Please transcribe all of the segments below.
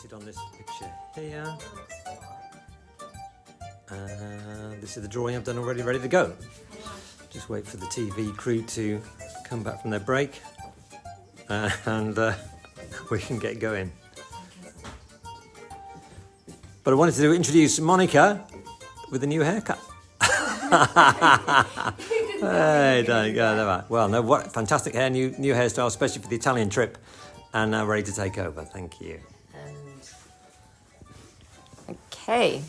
focus it on this picture here. This is the drawing I've done already, ready to go. Just wait for the TV crew to come back from their break and we can get going. But I wanted to introduce Monica with a new haircut. Hey, there you go. There. Well, no, what fantastic hair, new hairstyle, especially for the Italian trip, and now ready to take over. Thank you. Okay.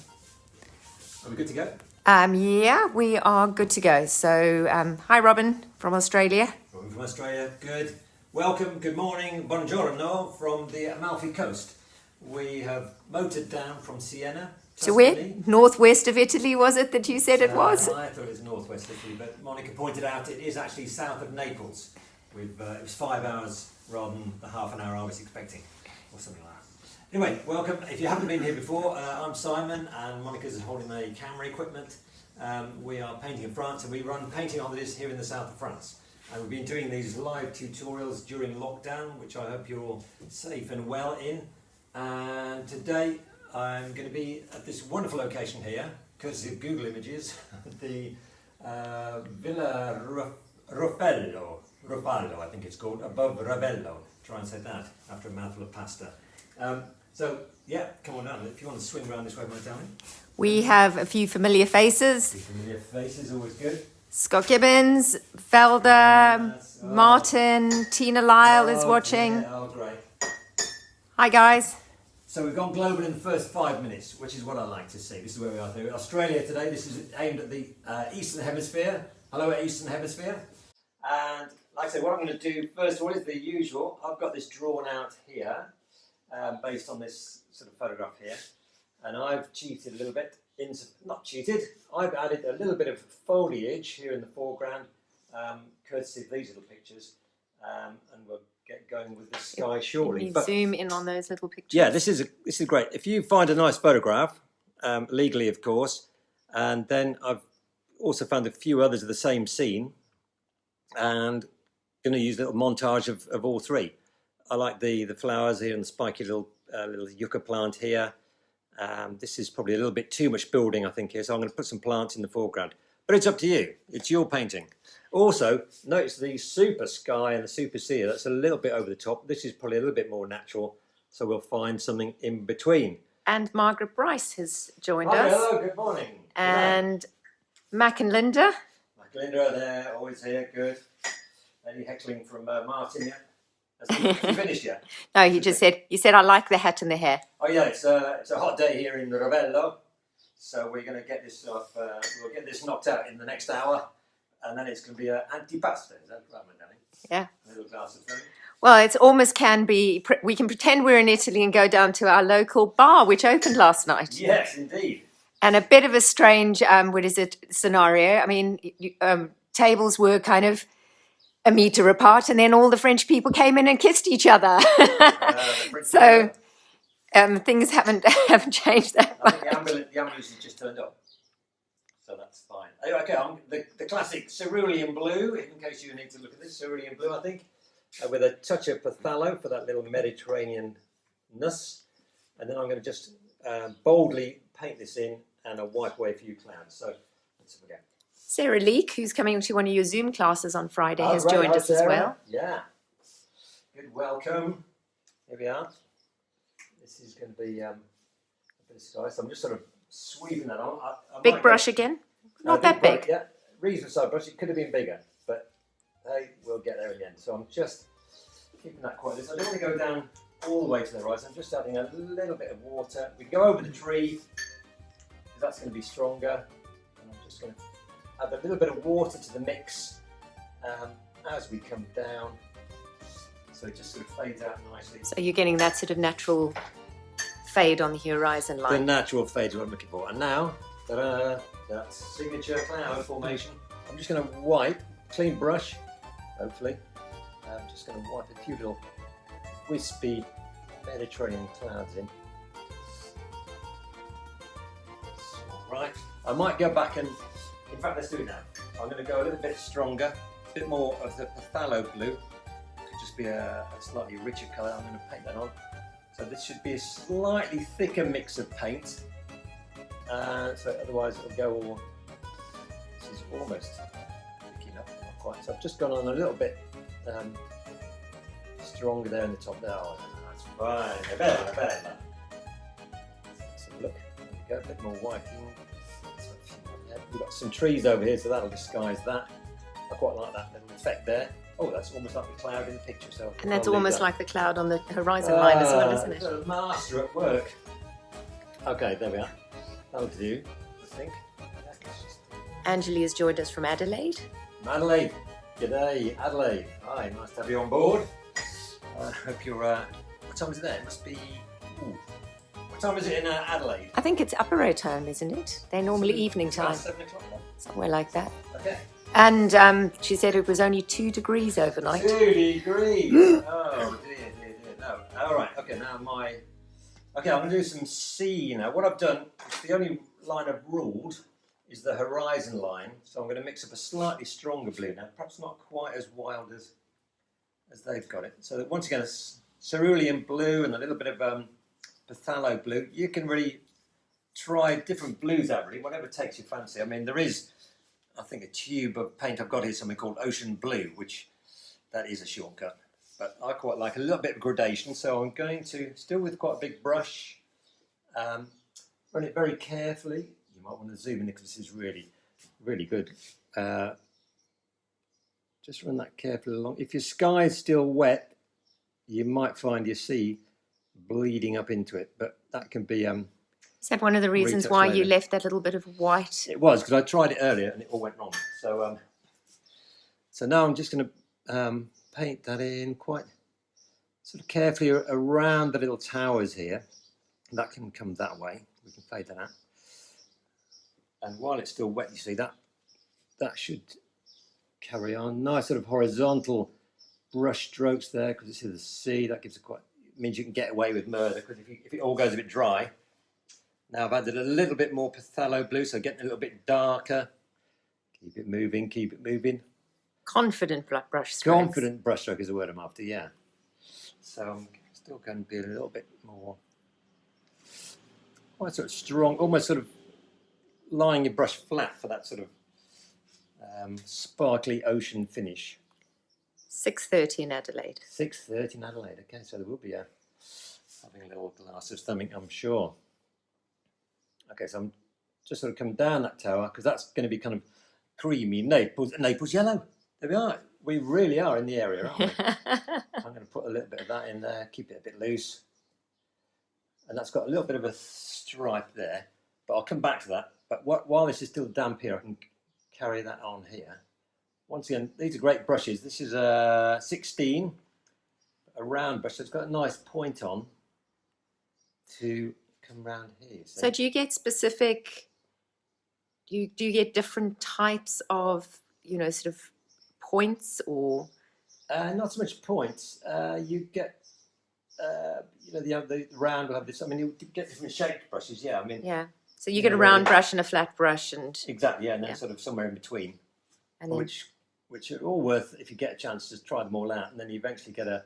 Are we good to go? Yeah, we are good to go. So, hi, Robin from Australia. Robin from Australia, good. Welcome, good morning, buongiorno from the Amalfi coast. We have motored down from Sienna. So where? Northwest of Italy, was it that you said it was? I thought it was northwest Italy, but Monica pointed out it is actually south of Naples. It was 5 hours rather than the half an hour I was expecting, or something like that. Anyway, welcome. If you haven't been here before, I'm Simon, and Monica's holding the camera equipment. We are painting in France, and we run painting holidays here in the south of France. And we've been doing these live tutorials during lockdown, which I hope you're all safe and well in. And today I'm going to be at this wonderful location here, courtesy of Google Images, the Villa Ruffallo, I think it's called, above Ravello. Try and say that after a mouthful of pasta. So, yeah, come on down. If you want to swing around this way, my darling. We have a few familiar faces. Familiar faces, always good. Scott Gibbons, Felder, Martin, Tina Lyle is watching. Yeah, oh, great. Hi, guys. So we've gone global in the first 5 minutes, which is what I like to see. This is where we are here. Australia today. This is aimed at the Eastern Hemisphere. Hello, Eastern Hemisphere. And like I say, what I'm going to do first of all is the usual. I've got this drawn out here, based on this sort of photograph here. And I've cheated a little bit. Not cheated. I've added a little bit of foliage here in the foreground, courtesy of these little pictures. And we'll get going with the sky shortly. Can you zoom in on those little pictures? Yeah, this is great. If you find a nice photograph, legally of course, and then I've also found a few others of the same scene, and going to use a little montage of all three. I like the flowers here and the spiky little yucca plant here. This is probably a little bit too much building, I think, here, so I'm going to put some plants in the foreground. But it's up to you. It's your painting. Also, notice the super sky and the super sea. That's a little bit over the top. This is probably a little bit more natural, so we'll find something in between. And Margaret Bryce has joined us. Hello, good morning. And Mac and Linda. Mac and Linda are there, always here, good. Any heckling from Martin yet? Has he finished yet? No, he said, I like the hat and the hair. Oh yeah, it's a hot day here in Ravello, so we're going to get this off. We'll get this knocked out in the next hour, and then it's going to be an antipasta. Is that right, my darling? Yeah. A little glass of drink. Well, it almost can be. We can pretend we're in Italy and go down to our local bar, which opened last night. Yes, indeed. And a bit of a strange, scenario. I mean, tables were kind of a metre apart, and then all the French people came in and kissed each other. So things haven't changed that much. I think the ambulance has just turned up, so that's fine. Okay, the classic cerulean blue, in case you need to look at this, cerulean blue, I think, with a touch of Pthalo for that little Mediterranean-ness. And then I'm going to just boldly paint this in, and I'll wipe away a few clouds. So let's have a go. Sarah Leek, who's coming to one of your Zoom classes on Friday, has joined us as well. Yeah. Good, welcome. Here we are. This is going to be a bit of sky, so I'm just sort of sweeping that on. Big brush again? Not that big. Yeah, reasonable size brush. It could have been bigger, but hey, we'll get there again. So I'm just keeping that quite loose. I don't want to go down all the way to the right, so I'm just adding a little bit of water. We go over the tree, because that's going to be stronger. And I'm just going to add a little bit of water to the mix as we come down, so it just sort of fades out nicely. So you're getting that sort of natural fade on the horizon line. The natural fade is what I'm looking for. And now, ta-da, that's signature cloud formation. I'm just going to wipe, clean brush, hopefully. I'm just going to wipe a few little wispy Mediterranean clouds in. Right, I might go back and, in fact, let's do it now. I'm going to go a little bit stronger, a bit more of the Pthalo blue. Could just be a slightly richer colour. I'm going to paint that on. So this should be a slightly thicker mix of paint. So otherwise it'll go all, this is almost thick enough, not quite. So I've just gone on a little bit stronger there in the top there. Oh, that's fine, better. So look, there we go, a bit more whiting. We've got some trees over here, so that'll disguise that. I quite like that little effect there. Oh, that's almost like the cloud in the picture. So and that's almost like the cloud on the horizon line as well, isn't it? A master at work. Okay, there we are. That'll do, I think. Angeli has joined us from Adelaide. Adelaide. G'day, Adelaide. Hi, nice to have you on board. I hope you're, what time is it there? It must be, ooh. What time is it in Adelaide? I think it's upper time, isn't it? They're normally evening time. 7 o'clock then? Somewhere like that. Okay. And she said it was only 2 degrees overnight. 2 degrees! Oh dear. No. Alright, okay, now okay, I'm going to do some sea now. What I've done, the only line I've ruled is the horizon line. So I'm going to mix up a slightly stronger blue now. Perhaps not quite as wild as they've got it. So once again, a cerulean blue and a little bit of Pthalo blue. You can really try different blues out, really, whatever takes your fancy. I mean, there is, I think, a tube of paint I've got here, something called Ocean Blue, which that is a shortcut. But I quite like a little bit of gradation, so I'm going to, still with quite a big brush, run it very carefully. You might want to zoom in because this is really, really good. Just run that carefully along. If your sky is still wet, you might find your sea bleeding up into it, but that can be is that one of the reasons why you left that little bit of white? It was, because I tried it earlier and it all went wrong. So so now I'm just going to paint that in quite sort of carefully around the little towers here. That can come that way. We can fade that out. And while it's still wet, you see, that should carry on. Nice sort of horizontal brush strokes there, because you see the sea. That gives means you can get away with murder, because if it all goes a bit dry. Now I've added a little bit more Pthalo blue, so getting a little bit darker. Keep it moving, keep it moving. Confident brush strokes. Confident brush stroke is the word I'm after, yeah. So I'm still going to be a little bit more, quite sort of strong, almost sort of lying your brush flat for that sort of sparkly ocean finish. 6:30 in Adelaide. 6:30 in Adelaide, okay, so there will be having a little glass of something, I'm sure. Okay, so I'm just sort of come down that tower, because that's going to be kind of creamy Naples yellow. There we are. We really are in the area, aren't we? I'm going to put a little bit of that in there, keep it a bit loose. And that's got a little bit of a stripe there, but I'll come back to that. But while this is still damp here, I can carry that on here. Once again, these are great brushes. This is a 16, a round brush, so it's got a nice point on to come round here. So do you get specific, do you get different types of, sort of points, or? Not so much points. You get, the round will have this, I mean, you get different shaped brushes, yeah. I mean, yeah. So you get a round brush and a flat brush, and exactly, yeah, and then sort of somewhere in between, and which are all worth, if you get a chance, to try them all out, and then you eventually get a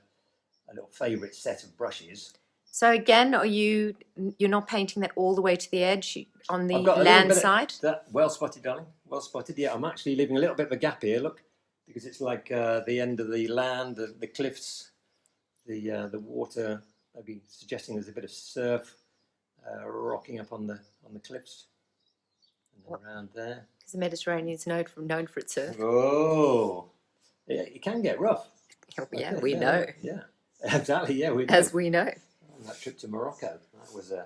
little favourite set of brushes. So again, you're not painting that all the way to the edge on the land side? Well spotted, darling. Well spotted. Yeah, I'm actually leaving a little bit of a gap here. Look, because it's like the end of the land, the cliffs, the water. Maybe suggesting there's a bit of surf rocking up on the cliffs, and then around there. Because the Mediterranean is known for its surf. Oh, yeah, it can get rough. Yeah, we know. Yeah, exactly. Yeah, we do. As we know. That trip to Morocco, that was a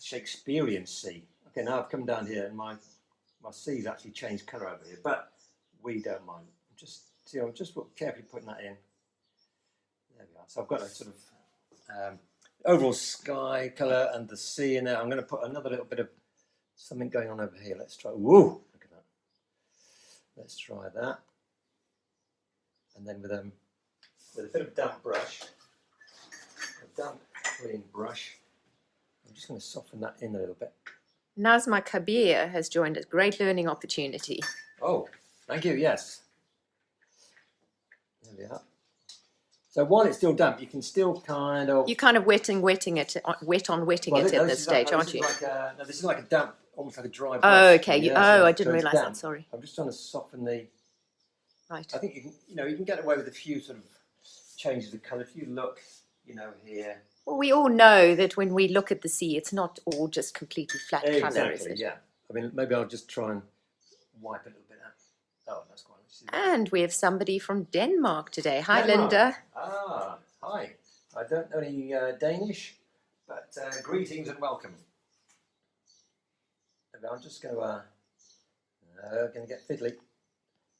Shakespearean sea. Okay, now I've come down here and my sea's actually changed colour over here, but we don't mind. I'm just carefully putting that in. There we are. So I've got a sort of overall sky colour and the sea in there. I'm going to put another little bit of something going on over here. Let's try. Whoa! Look at that. Let's try that. And then with a bit of damp brush. Damp, clean brush. I'm just going to soften that in a little bit. Nazma Kabir has joined us. Great learning opportunity. Oh, thank you, yes. There we are. So while it's still damp, you can still kind of... You're kind of wetting it at this stage, aren't you? This is like a damp, almost like a dry brush. Oh, okay. Yeah, I didn't realise that. Sorry. I'm just trying to soften the... Right. I think you can get away with a few sort of changes of colour. If you look, here. Well, we all know that when we look at the sea, it's not all just completely flat colour, is it? Exactly, yeah. I mean, maybe I'll just try and wipe it a little bit out. Oh, that's quite nice. And we have somebody from Denmark today. Hi, Denmark. Linda. Ah, hi. I don't know any Danish, but greetings and welcome. I'm just going to get fiddly.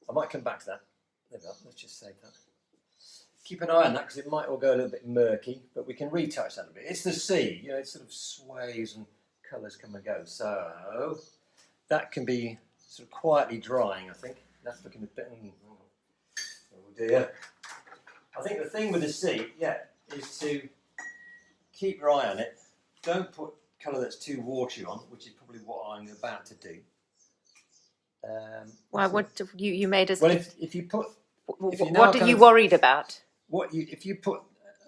I might come back to that. There we go. Let's just save that. Keep an eye on that because it might all go a little bit murky, but we can retouch that a bit. It's the sea, it sort of sways and colours come and go. So that can be sort of quietly drying, I think. That's looking a bit... Oh dear. I think the thing with the sea, is to keep your eye on it. Don't put colour that's too watery on, which is probably what I'm about to do. Why? What you made us? Well, if you put... What are you worried about? If you put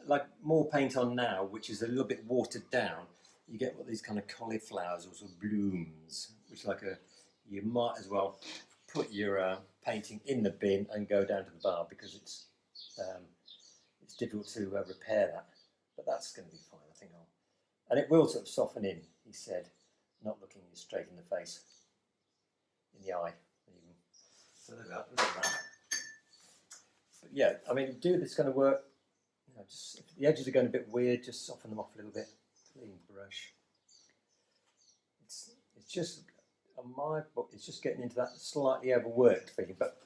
like more paint on now, which is a little bit watered down, you get what these kind of cauliflowers or sort of blooms, which you might as well put your painting in the bin and go down to the bar because it's difficult to repair that. But that's going to be fine, I think. And it will sort of soften in, he said, not looking you straight in the face, in the eye. So there we go. Look at that. But yeah, I mean, do this kind of work. Just if the edges are going a bit weird, just soften them off a little bit. Clean brush. It's just on my book. It's just getting into that slightly overworked feeling, but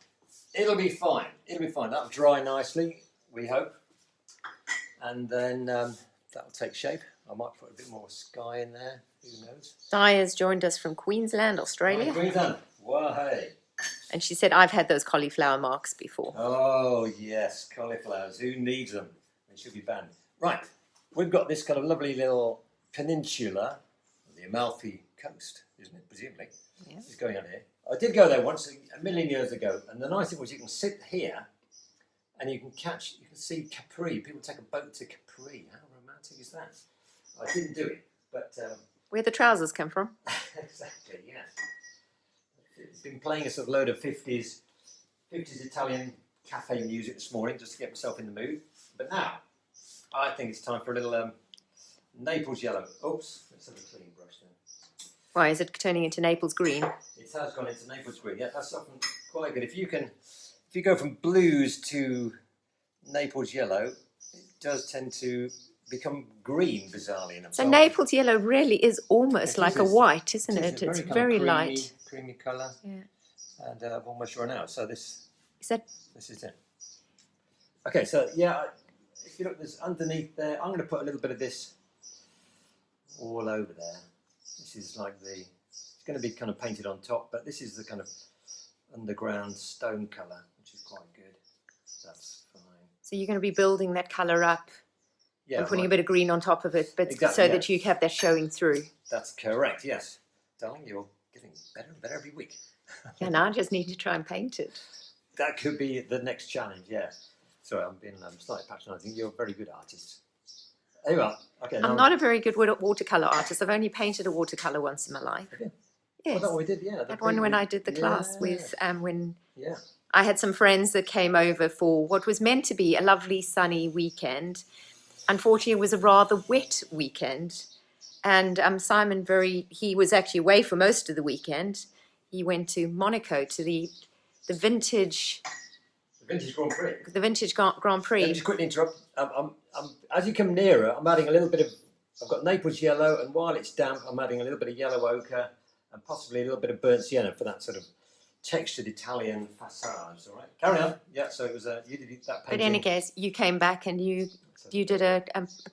it'll be fine. It'll be fine. That'll dry nicely, we hope, and then that'll take shape. I might put a bit more sky in there. Who knows? Di has joined us from Queensland, Australia. Queensland. Well, hey. And she said, I've had those cauliflower marks before. Oh, yes, cauliflowers. Who needs them? They should be banned. Right, we've got this kind of lovely little peninsula, the Amalfi coast, isn't it, presumably? Yeah. It's going on here. I did go there once, a million years ago, and the nice thing was you can sit here and you can see Capri. People take a boat to Capri. How romantic is that? I didn't do it, but... Where the trousers come from? Exactly, yes. It's been playing a sort of load of 50s Italian cafe music this morning just to get myself in the mood. But now, I think it's time for a little Naples yellow. Oops, let's have a clean brush then. Why, is it turning into Naples green? It has gone into Naples green. Yeah, that's often quite good. If you go from blues to Naples yellow, it does tend to become green, bizarrely enough. So Naples yellow really is almost like a white, isn't it? It's very light. Creamy colour. Yeah. And I've almost run out. So this is it. Okay, so yeah, if you look, there's underneath there. I'm going to put a little bit of this all over there. This is like it's going to be kind of painted on top, but this is the kind of underground stone colour, which is quite good. That's fine. So you're going to be building that colour up. Yeah, and putting a bit of green on top of it, but exactly, that you have that showing through. That's correct, yes. Darling, you're getting better and better every week. Yeah, now I just need to try and paint it. That could be the next challenge, yeah. Sorry, I'm being slightly patronising. You're a very good artist. There you are. Okay, I'm not a very good watercolour artist. I've only painted a watercolour once in my life. Okay. Yes. Well, that we did, yeah. That one when I did the class with, when yeah. I had some friends that came over for what was meant to be a lovely sunny weekend. Unfortunately, it was a rather wet weekend, and Simon he was actually away for most of the weekend. He went to Monaco to the vintage Grand Prix. The vintage Grand Prix. Let me just quickly interrupt. As you come nearer, I'm adding a little bit of. I've got Naples yellow, and while it's damp, I'm adding a little bit of yellow ochre and possibly a little bit of burnt sienna for that sort of textured Italian facades. All right, carry on. Yeah, so it was you did that painting. But in any case, you came back and you did a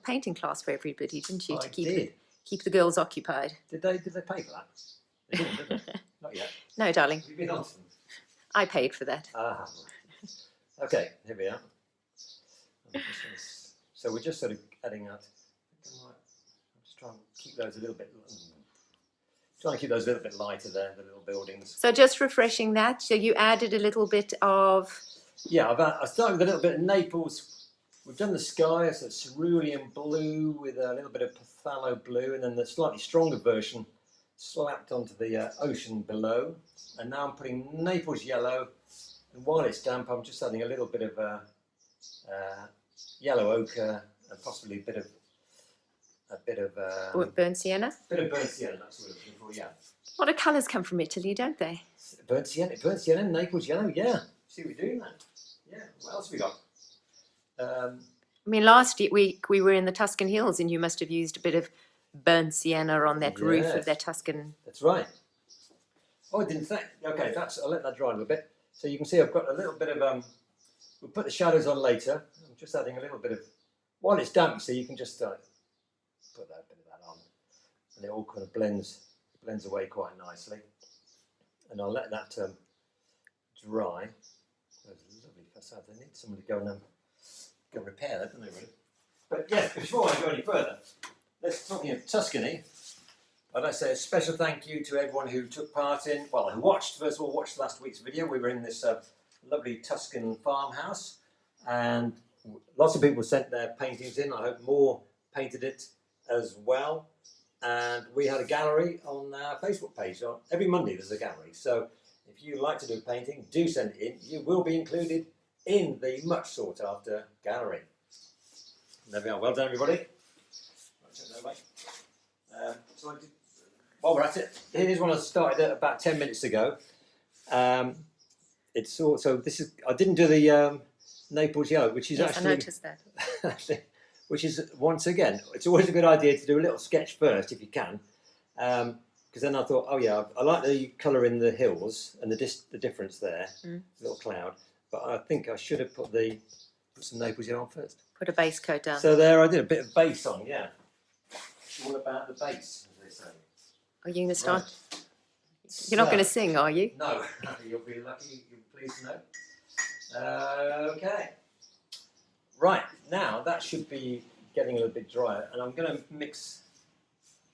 painting class for everybody, didn't you? I did. Keep the girls occupied. Did they pay for that? They didn't, did they? Not yet. No, darling. Have you been on to them? I paid for that. Ah, okay. Here we are. So we're just sort of adding that. I'm just trying to keep those a little bit. Trying to keep those a little bit lighter there, the little buildings. So just refreshing that. So you added a little bit of. Yeah, I started with a little bit of Naples we've done the sky, so it's cerulean blue with a little bit of Pthalo blue, and then the slightly stronger version slapped onto the ocean below. And now I'm putting Naples yellow, and while it's damp, I'm just adding a little bit of yellow ochre and possibly a bit of burnt sienna. Bit of burnt sienna. That's what we're looking for. Yeah. A lot of colours come from Italy, don't they? Burnt sienna, Naples yellow. Yeah. See what we're doing then. Yeah. What else have we got? I mean, last week we were in the Tuscan hills, and you must have used a bit of burnt sienna on that roof of that Tuscan. That's right. Oh, I didn't think. Okay, I'll let that dry a little bit. So you can see I've got a little bit of we'll put the shadows on later. I'm just adding a little bit of, while it's damp, so you can just put that bit of that on, and it all kind of blends away quite nicely. And I'll let that dry. Those lovely facades. They need someone to go and repair that, don't they, really? But yes, before I go any further, talking of Tuscany, I'd like to say a special thank you to everyone who took part in, well, who watched last week's video. We were in this lovely Tuscan farmhouse, and lots of people sent their paintings in. I hope more painted it as well. And we had a gallery on our Facebook page. Every Monday there's a gallery. So if you like to do a painting, do send it in. You will be included in the much sought after gallery. There we are. Well done, everybody. While we're at it, here's one I started about 10 minutes ago. It's also, I didn't do the Naples yellow, which is actually. I noticed that. Which is, once again, it's always a good idea to do a little sketch first if you can, because then I thought, oh yeah, I like the colour in the hills and the difference there, little cloud. But I think I should have put some Naples yellow on first. Put a base coat down. So there, I did a bit of base on, yeah. All about the base, as they say. Are you going to start? Right. You're not going to sing, are you? No, you'll be lucky. You'll be pleased to know. Okay. Right, now that should be getting a little bit drier, and I'm going to mix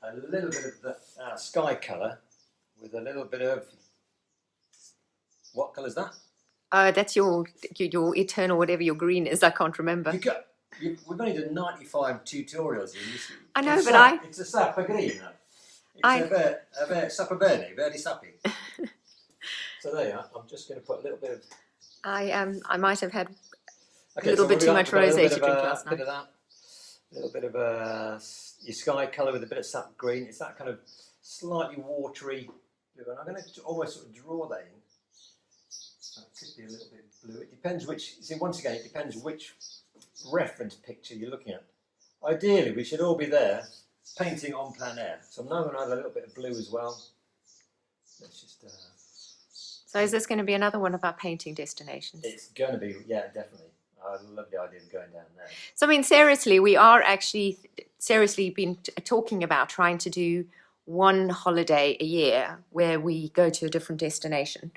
a little bit of the sky colour with a little bit of, what colour is that? That's your eternal whatever your green is. I can't remember. We've only done 95 tutorials in this. I know, it's a sapogrino. It's a sapabene, very sappy. So there you are. I'm just going to put a little bit of. I might have had a little bit too much rosé to drink last night. A little bit of your sky colour with a bit of sap green. It's that kind of slightly watery blue, and I'm going to almost sort of draw that in. That could be a little bit blue. It depends which. See, once again, it depends which reference picture you're looking at. Ideally, we should all be there painting on plein air. So I'm now going to add a little bit of blue as well. Let's just. So is this going to be another one of our painting destinations? It's going to be, yeah, definitely. I love the idea of going down there. So I mean, seriously, we are actually been talking about trying to do one holiday a year where we go to a different destination.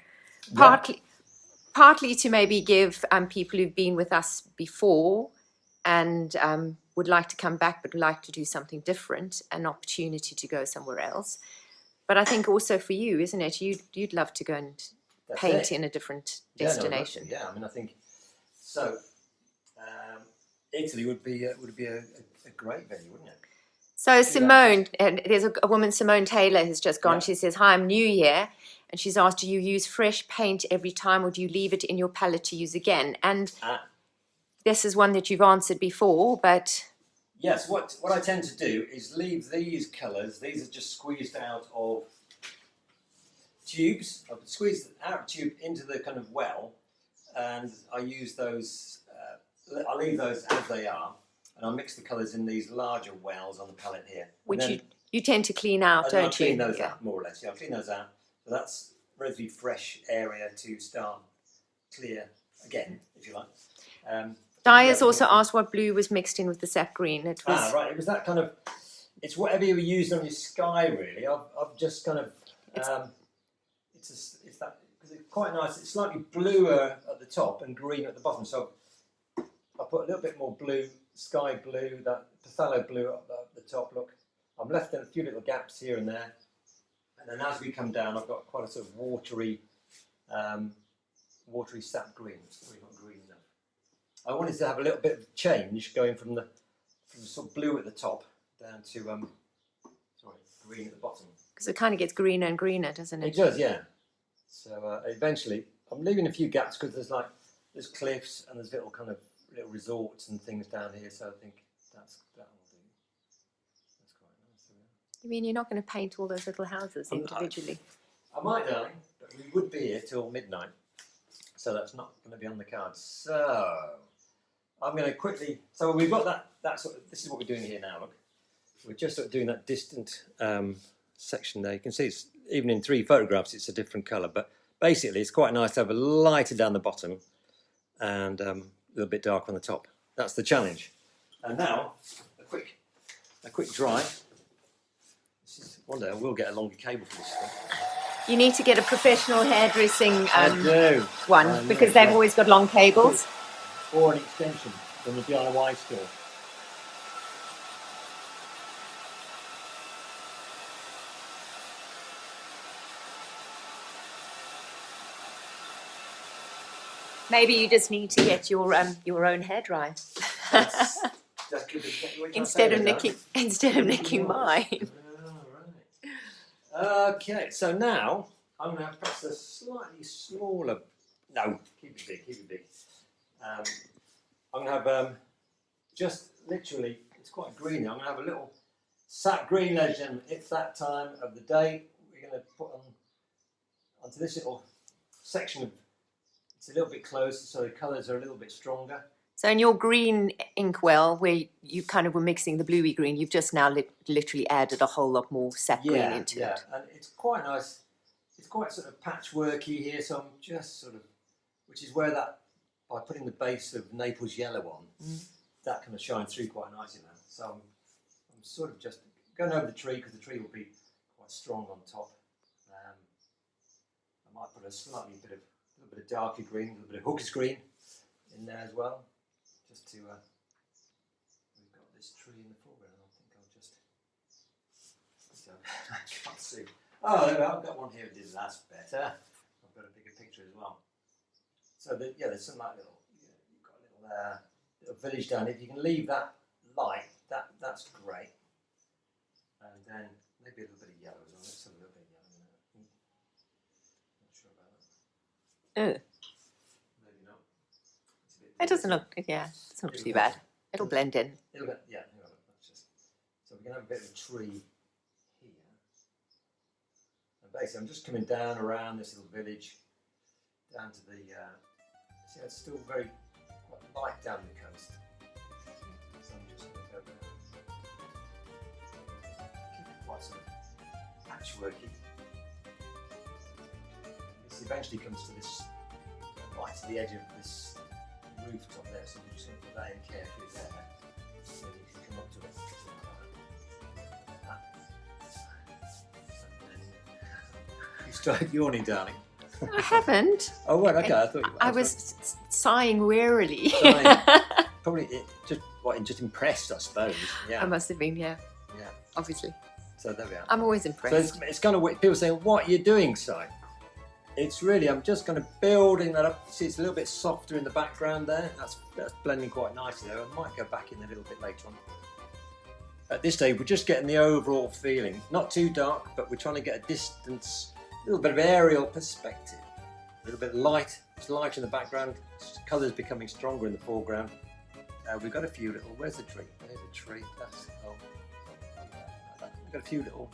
Partly to maybe give people who've been with us before and would like to come back but would like to do something different, an opportunity to go somewhere else. But I think also for you, isn't it? You'd love to go and paint in a different destination. Yeah, I mean, I think so. Italy would be a great venue, wouldn't it? So Simone, there's a woman, Simone Taylor, has just gone. Yeah. She says, "Hi, I'm new here," and she's asked, "Do you use fresh paint every time, or do you leave it in your palette to use again?" And this is one that you've answered before, but yes, what I tend to do is leave these colours. These are just squeezed out of tubes. I've squeezed out a tube into the kind of well, and I use those. I leave those as they are, and I'll mix the colours in these larger wells on the palette here. Which you tend to clean out, don't you? I'll clean those out, more or less. Yeah, I'll clean those out. So that's a relatively fresh area to start clear again, if you like. Di has also asked what blue was mixed in with the sap green. It was right. It was that kind of. It's whatever you were using on your sky, really. I've just kind of. It's that because it's quite nice. It's slightly bluer at the top and green at the bottom. So I put a little bit more blue, sky blue, that Pthalo blue at the top. Look, I'm left in a few little gaps here and there, and then as we come down, I've got quite a sort of watery sap green. It's probably not green enough. I wanted to have a little bit of change going from the sort of blue at the top down to green at the bottom. Because it kind of gets greener and greener, doesn't it? It does, yeah. So eventually, I'm leaving a few gaps because there's cliffs and there's little resorts and things down here. So I think that will do. That's quite nice. You mean you're not going to paint all those little houses individually? I might, darling, but we would be here till midnight, so that's not going to be on the cards. So I'm going to quickly. So we've got that sort of. This is what we're doing here now. Look, we're just sort of doing that distant section there. You can see it's even in 3 photographs, it's a different colour. But basically, it's quite nice to have a lighter down the bottom and a little bit darker on the top. That's the challenge. And now a quick dry. One day I will get a longer cable for this thing. You need to get a professional hairdressing one I because know, they've always got long cables. Or an extension from the DIY store. Maybe you just need to get your own hairdryer instead of nicking mine. Okay, so now I'm going to press a slightly smaller. No, keep it big. I'm going to have just literally. It's quite green. I'm going to have a little sap green legend. It's that time of the day. We're going to put onto this little section of. It's a little bit closer, so the colours are a little bit stronger. So in your green inkwell, where you kind of were mixing the bluey green, you've just now literally added a whole lot more sap green into it. And it's quite nice. It's quite sort of patchworky here, so I'm just sort of, which is where that, by putting the base of Naples yellow on, that kind of shines through quite nicely now. So I'm sort of just going over the tree because the tree will be quite strong on top. I might put a little bit of darker green, a little bit of hooker's green in there as well. Just to, we've got this tree in the foreground. I think I'll just. I can't see. Oh, there we are. I've got one here. That's better. I've got a bigger picture as well. So there's some like you've got a little village down here. If you can leave that light, that's great. And then maybe a little bit of yellow as well. Let's have a little bit of yellow in there. Not sure about that. Maybe not. It doesn't look, it's not too bad. It'll blend in. It'll get, yeah. That's just, so we're going to have a bit of a tree here. And basically, I'm just coming down around this little village, down to the. See, it's still very quite light down the coast. So I'm just going to go down. Keep it quite sort of patchworky. This eventually comes to this right to the edge of this rooftop there, so we're just going to put that in carefully there, so you can come up to it. You started yawning, darling. I haven't. Oh, right, okay. I thought you were. I was sighing wearily. Probably just impressed, I suppose. Yeah. I must have been, Yeah. obviously. So there we are. I'm always impressed. So it's kind of weird. People saying, "What are you doing, Si?" It's really, I'm just kind of building that up. See, it's a little bit softer in the background there. That's blending quite nicely there. I might go back in a little bit later on. At this stage, we're just getting the overall feeling. Not too dark, but we're trying to get a distance, a little bit of aerial perspective. A little bit light. It's light in the background. Colours becoming stronger in the foreground. We've got a few little, where's the tree? There's a tree. We've got a few little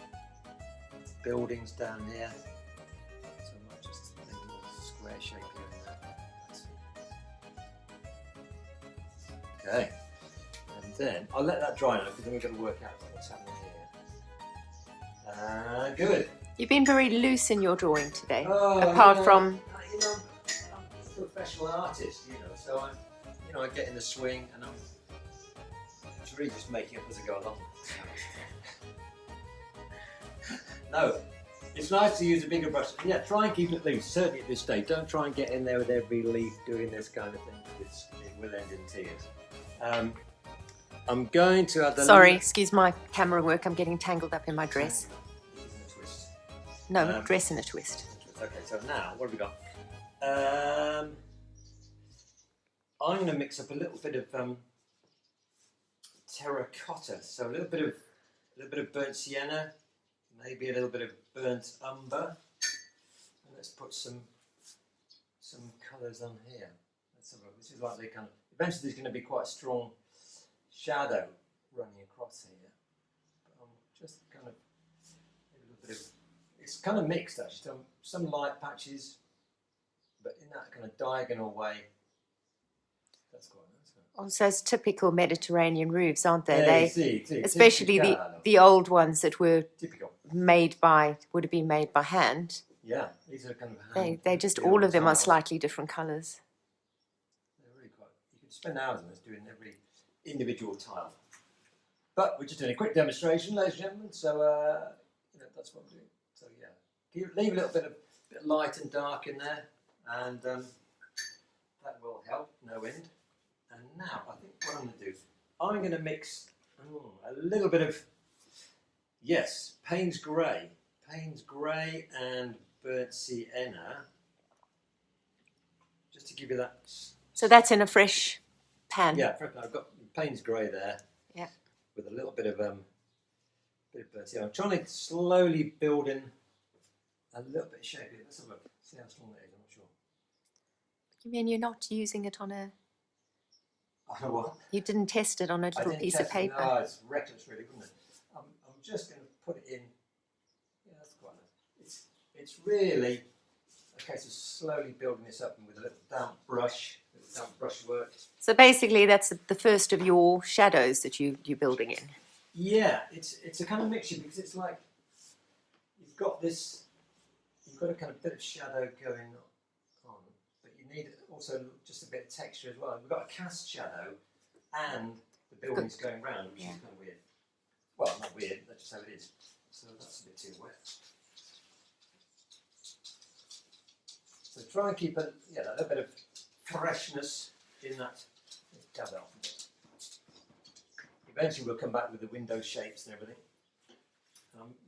buildings down here. So I might just make a little square shape here and there. Okay. And then I'll let that dry now because then we've got to work out what's happening here. Good. You've been very loose in your drawing today, Oh, apart from... I'm a professional artist, so I get in the swing and I'm really just making up as I go along. No, it's nice to use a bigger brush. Yeah, try and keep it loose, certainly at this stage. Don't try and get in there with every leaf doing this kind of thing. It will end in tears. I'm going to add the... Sorry, excuse my camera work. I'm getting tangled up in my dress. This is a twist. No, dress in a twist. Okay, so now, what have we got? I'm going to mix up a little bit of terracotta, so a little bit of burnt sienna, maybe a little bit of burnt umber, and let's put some colours on here. Let's have a look. This is like the kind of, eventually there's going to be quite a strong shadow running across here. But I'm just kind of a little bit of, it's kind of mixed actually. Some light patches, but in that kind of diagonal way. That's quite nice. Also, it's typical Mediterranean roofs, aren't they? Yeah, Especially the old ones that were typical. would have been made by hand. Yeah, these are kind of They just, all of them are slightly different colours. They're really quite, you could spend hours on this doing every individual tile. But we're just doing a quick demonstration, ladies and gentlemen, so that's what we're doing. So yeah, leave a little bit of light and dark in there, and that will help, no end. And now, I think what I'm going to do, I'm going to mix a little bit of, yes, Payne's Grey and burnt sienna, just to give you that. So that's in a fresh pan? Yeah, I've got Payne's Grey there. Yeah. With a little bit of burnt sienna. I'm trying to slowly build in a little bit of shape here. Let's have a look, see how strong that is, I'm not sure. You mean you're not using it on a... What? You didn't test it on a little piece of paper? No, it's reckless really, wouldn't it? I'm just going to put it in. Yeah, that's quite nice. It's really a case of slowly building this up and with a little damp brush work. So basically that's the first of your shadows that you're building in? Yeah, it's a kind of mixture because it's like you've got a kind of bit of shadow going on, but you need also just a bit of texture as well. We've got a cast shadow and the building's going round, which is kind of weird. Well, not weird, that's just how it is. So that's a bit too wet. So try and keep a little bit of freshness in that. Dab it off a bit. Eventually we'll come back with the window shapes and everything.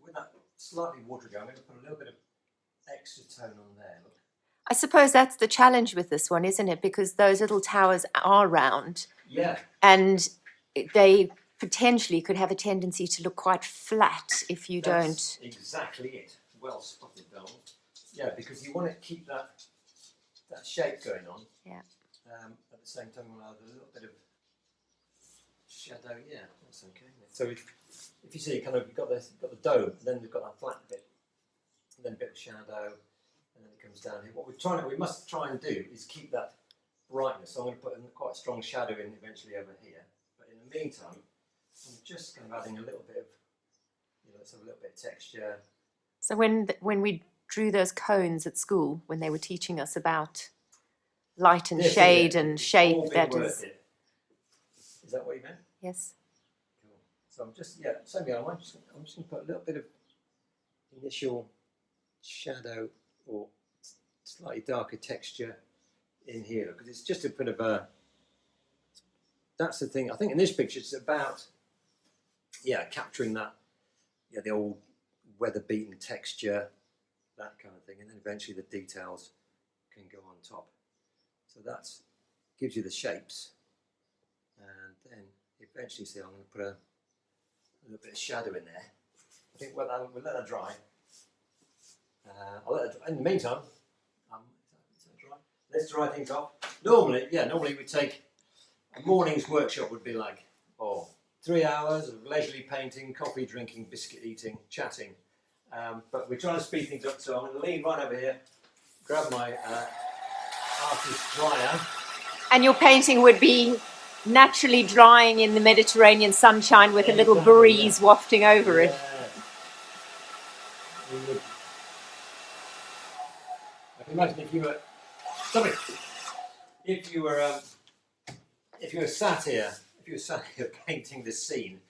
With that slightly watery, I'm going to put a little bit of extra tone on there. Look. I suppose that's the challenge with this one, isn't it? Because those little towers are round. Yeah. And they potentially could have a tendency to look quite flat if you That's don't. Exactly it. Well spotted, Donald. Yeah, because you want to keep that shape going on. Yeah. At the same time, we'll add a little bit of shadow. Yeah, that's okay. So if you see, you've got the dome, then you've got that flat bit, and then a bit of shadow, and then it comes down here. What we must try and do is keep that brightness. So I'm going to put quite a strong shadow in eventually over here. But in the meantime, I'm just kind of adding a little bit of, let's have a little bit of texture. So when we drew those cones at school, when they were teaching us about light and shade and shape, that is. Is that what you meant? Yes. Cool. So I'm just I'm just going to put a little bit of initial shadow or slightly darker texture in here because it's just a bit of a. That's the thing. I think in this picture it's about capturing that the old weather-beaten texture, that kind of thing, and then eventually the details can go on top. So that gives you the shapes, and then eventually, see, I'm going to put a little bit of shadow in there. I think we'll let that dry. I'll let it dry. In the meantime, is that dry? Let's dry things off. Normally we take a morning's workshop would be like 3 hours of leisurely painting, coffee drinking, biscuit eating, chatting. But we're trying to speed things up, so I'm going to lean right over here, grab my artist dryer. And your painting would be naturally drying in the Mediterranean sunshine with a little breeze wafting over it. I can imagine if you were sat here painting this scene,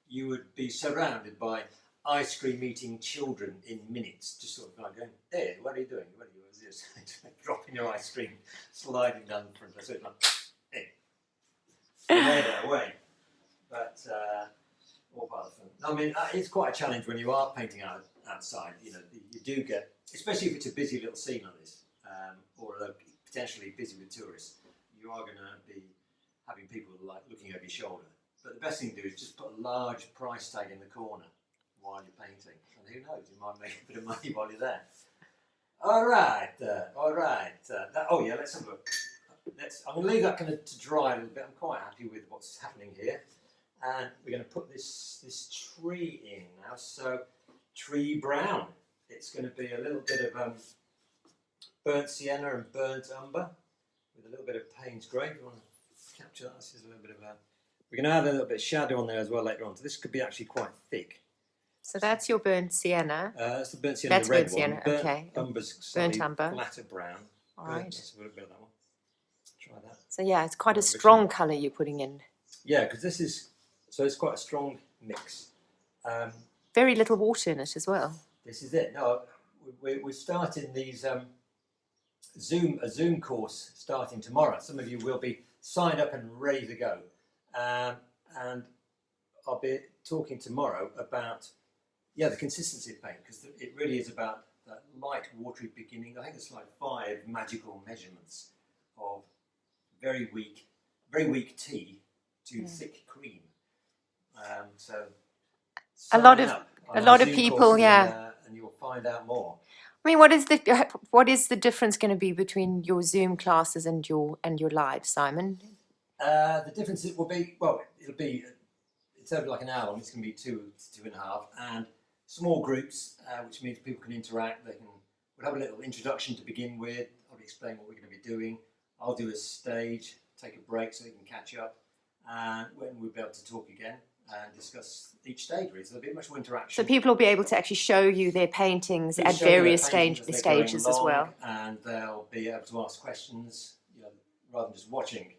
you would be surrounded by ice cream eating children in minutes, just sort of like going, "Hey, what are you doing? What are you just dropping your ice cream, sliding down the front." So it's like, "Hey, head away." But all part of the fun. I mean, it's quite a challenge when you are painting outside. You do get, especially if it's a busy little scene like this, or potentially busy with tourists. you are going to be having people like looking over your shoulder. But the best thing to do is just put a large price tag in the corner while you're painting. And who knows, you might make a bit of money while you're there. All right, all right. Oh yeah, let's have a look. I'm going to leave that kind of to dry a little bit. I'm quite happy with what's happening here. And we're going to put this tree in now. So, tree brown. It's going to be a little bit of burnt sienna and burnt umber with a little bit of Payne's grey. If you want to capture that, this is a little bit of a... We're going to add a little bit of shadow on there as well later on. So this could be actually quite thick. So that's your burnt sienna. That's the burnt sienna, that's the red burnt sienna, one. okay. Umber's burnt slightly umber. flatter brown. All right. Let's have a little bit of that one. Try that. So yeah, it's quite a strong colour you're putting in. Yeah, because this is... So it's quite a strong mix. Very little water in it as well. This is it. No, we're starting these a Zoom course starting tomorrow. Some of you will be signed up and ready to go. And I'll be talking tomorrow about the consistency of paint, because it really is about that light watery beginning. I think it's like 5 magical measurements of very weak tea to thick cream. So a lot of Zoom people, courses, yeah. And you'll find out more. I mean, what is the difference going to be between your Zoom classes and your live, Simon? The difference will be, well, it's over like an hour, and it's going to be 2 to 2.5, and small groups, which means people can interact. We'll have a little introduction to begin with. I'll explain what we're going to be doing. I'll do a stage, take a break so they can catch up, and when we'll be able to talk again and discuss each stage, really. So there'll be much more interaction. So people will be able to actually show you their paintings at various stages as well. And they'll be able to ask questions, rather than just watching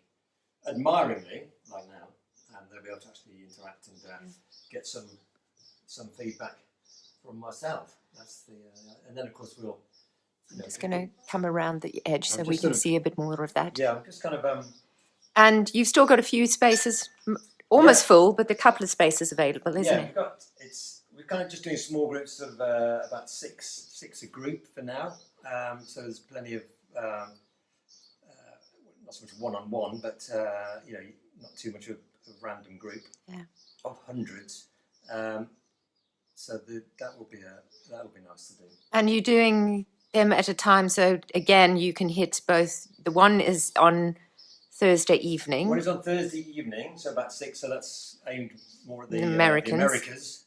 admiringly, like now. And they'll be able to actually interact and get some feedback from myself. That's the, and then of course we'll... I'm just going to come around the edge so we can see a bit more of that. Yeah, I'm just kind of... And you've still got a few spaces, almost full, but a couple of spaces available, isn't it? We're kind of just doing small groups, sort of about six a group for now. So there's plenty of, not so much one-on-one, but not too much of a random group of hundreds. So that will be nice to do. And you're doing them at a time, so again you can hit both. The one is on Thursday evening. One is on Thursday evening, so about 6. So that's aimed more at the Americas.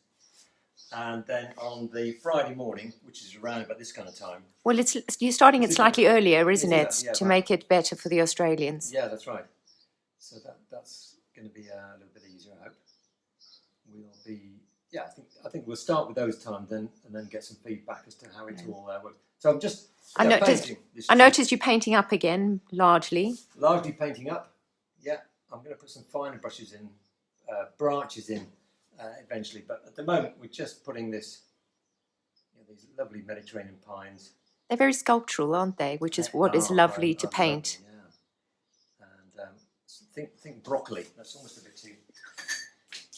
And then on the Friday morning, which is around about this kind of time. Well, you're starting it slightly earlier, isn't it, Yeah, to make it better for the Australians? Yeah, that's right. So that's going to be a little bit easier, I hope. We'll be, I think we'll start with those times and then get some feedback as to how it all works. So I'm just painting this. I noticed you painting up again, largely. Largely painting up. Yeah, I'm going to put some finer brushes in, branches in eventually. But at the moment, we're just putting these lovely Mediterranean pines. They're very sculptural, aren't they? Which is what is lovely to paint. Lovely, yeah. And think broccoli. That's almost a bit too...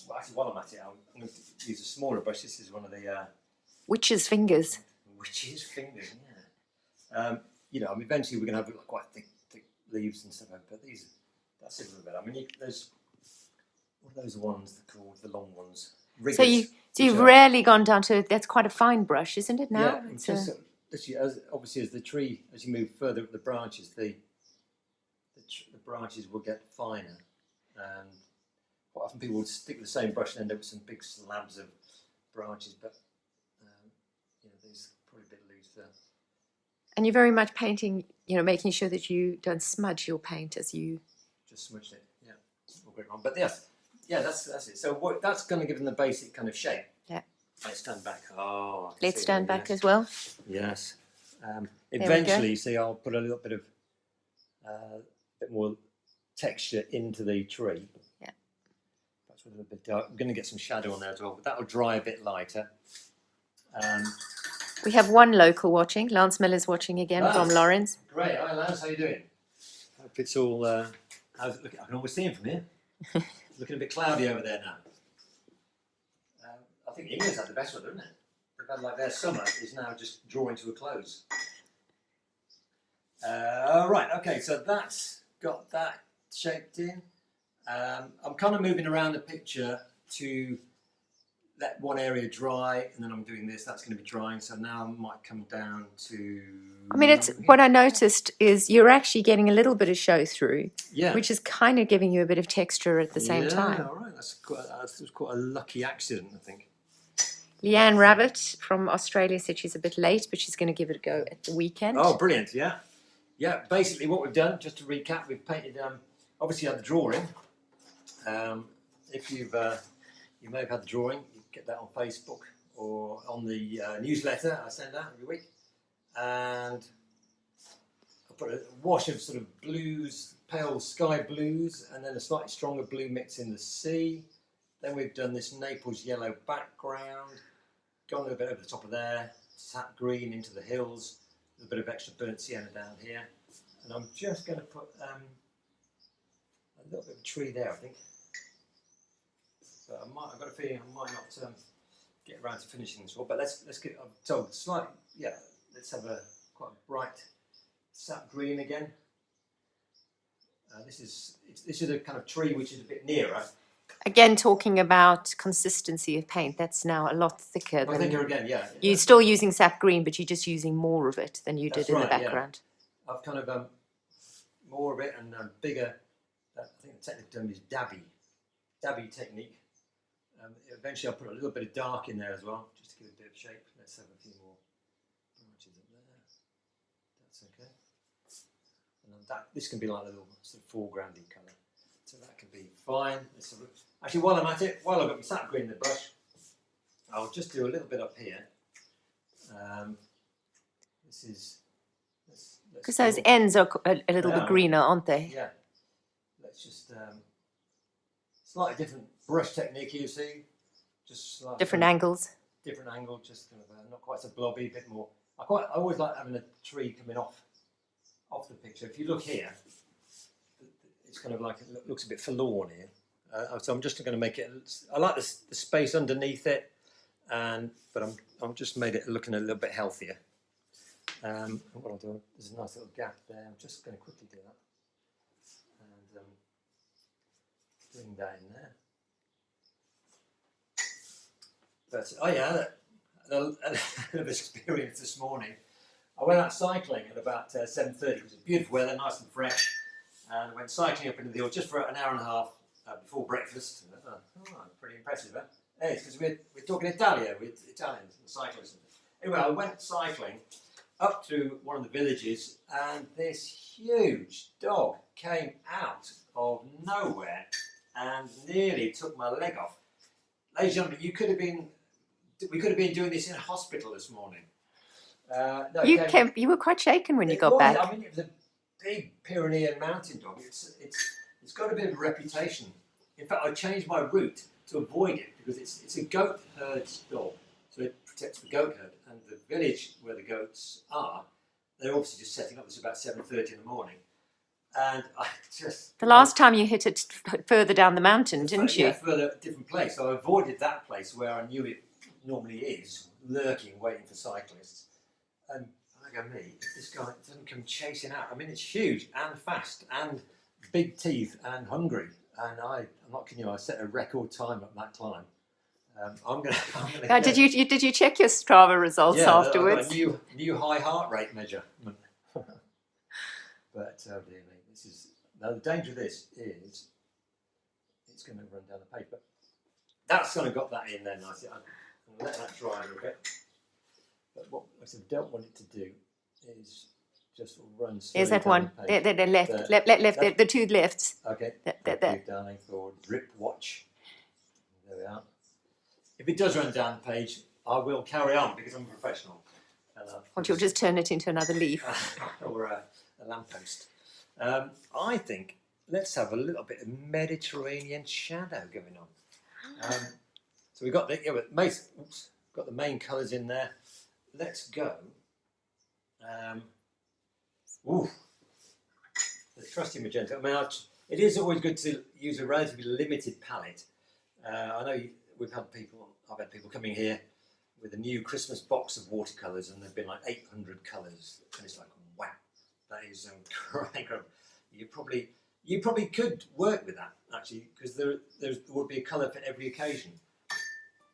Well, actually, while I'm at it, I'm going to use a smaller brush. This is one of the... Witch's fingers. Witch's fingers, yeah. Eventually we're going to have quite thick leaves and stuff, but that's a little bit. I mean, there's... What are those ones called? The long ones. Riggers, so you've rarely gone down to... That's quite a fine brush, isn't it, now? Yeah, it's literally, obviously as the tree, as you move further up the branches, the branches will get finer. And quite often people would stick with the same brush and end up with some big slabs of branches, but these are probably a bit looser. And you're very much painting, making sure that you don't smudge your paint as you... Just smudged it, yeah. All going wrong. But yes, that's it. So that's going to give them the basic kind of shape. Yeah. Let's stand back. Let's stand back as well. Yes. Eventually, see, I'll put a little bit of bit more texture into the tree. Yeah. That's a little bit dark. I'm going to get some shadow on there as well, but that will dry a bit lighter. We have one local watching. Lance Miller's watching again from Lawrence. Great. Hi, Lance. How you doing? Hope it's all... how's it looking? I can always see him from here. It's looking a bit cloudy over there now. I think England's had the best weather, isn't it? They've had their summer is now just drawing to a close. Right, okay, so that's got that shaped in. I'm kind of moving around the picture to let one area dry, and then I'm doing this. That's going to be drying, so now I might come down to... I mean, it's what I noticed is you're actually getting a little bit of show through, Yeah. which is kind of giving you a bit of texture at the same time. Yeah, all right. That's quite a lucky accident, I think. Leanne Rabbit from Australia said she's a bit late, but she's going to give it a go at the weekend. Oh, brilliant! Yeah, yeah. Basically, what we've done, just to recap, we've painted. Obviously, had the drawing. If you may have had the drawing. You get that on Facebook or on the newsletter I send out every week. And I put a wash of sort of blues, pale sky blues, and then a slightly stronger blue mix in the sea. Then we've done this Naples yellow background, gone a little bit over the top of there, sap green into the hills, a little bit of extra burnt sienna down here. And I'm just going to put a little bit of a tree there, I think. So I've got a feeling I might not get around to finishing this one, but let's get, I'm told, slightly, yeah, let's have a quite a bright sap green again. This is a kind of tree which is a bit nearer. Again, talking about consistency of paint, that's now a lot thicker. I think again, yeah. You're still using sap green, but you're just using more of it than you did in the background. Yeah. I've kind of more of it and bigger. I think the technical term is dabby technique. Eventually, I'll put a little bit of dark in there as well, just to give it a bit of shape. Let's have a few more branches up there. That's okay. And this can be like a little sort of foregroundy colour, so that can be fine. Actually, while I'm at it, while I've got my sap green in the brush, I'll just do a little bit up here. This is because those ends are a little bit greener, aren't they? Yeah. Let's just slightly different brush technique. You see, just different angles. Different angle, just kind of not quite so blobby, a bit more. I always like having a tree coming off the picture. If you look here, it's kind of like it looks a bit forlorn here. So I'm just going to make it. I like the space underneath it, but I'm just made it looking a little bit healthier. And what I'll do, there's a nice little gap there. I'm just going to quickly do that and bring that in there. But oh yeah, an experience this morning. I went out cycling at about 7:30. It was beautiful weather, nice and fresh, and I went cycling up into the hill just for an hour and a half before breakfast. Pretty impressive, huh? Hey, it's because we're talking Italia with Italians and cyclists. Anyway, I went cycling up to one of the villages, and this huge dog came out of nowhere and nearly took my leg off. Ladies and gentlemen, we could have been doing this in a hospital this morning. No, you were quite shaken when you got back. I mean, it was a big Pyrenean mountain dog. It's got a bit of a reputation. In fact, I changed my route to avoid it because it's a goat herd dog, so it protects the goat herd. And the village where the goats are, they're obviously just setting up. It's about 7:30 in the morning, and I just the last time you hit it further down the mountain, didn't you? Yeah, further a different place. So I avoided that place where I knew it normally is, lurking, waiting for cyclists. And I go, me, if this guy doesn't come chasing out, I mean, it's huge and fast and big teeth and hungry. And I'm not kidding you, I set a record time at that climb. I'm gonna did you check your Strava results afterwards? I've got a new high heart rate measure. But dear me, now the danger of this is it's going to run down the page. But that's going to got that in there nicely. I'm going to let that dry a little bit. But what I don't want it to do is just run straight. Is that down one? The page. Left, the two lefts. Okay. Thank you, darling, for Drip Watch. There we are. If it does run down the page, I will carry on because I'm a professional. Or you'll just turn it into another leaf. Or a lamppost. I think let's have a little bit of Mediterranean shadow going on. So we've got the main colours in there. Let's go. The trusty magenta. I mean, it is always good to use a relatively limited palette. I know I've had people coming here with a new Christmas box of watercolours, and they've been like 800 colours, and it's like, wow, that is incredible. you probably could work with that actually, because there would be a colour for every occasion.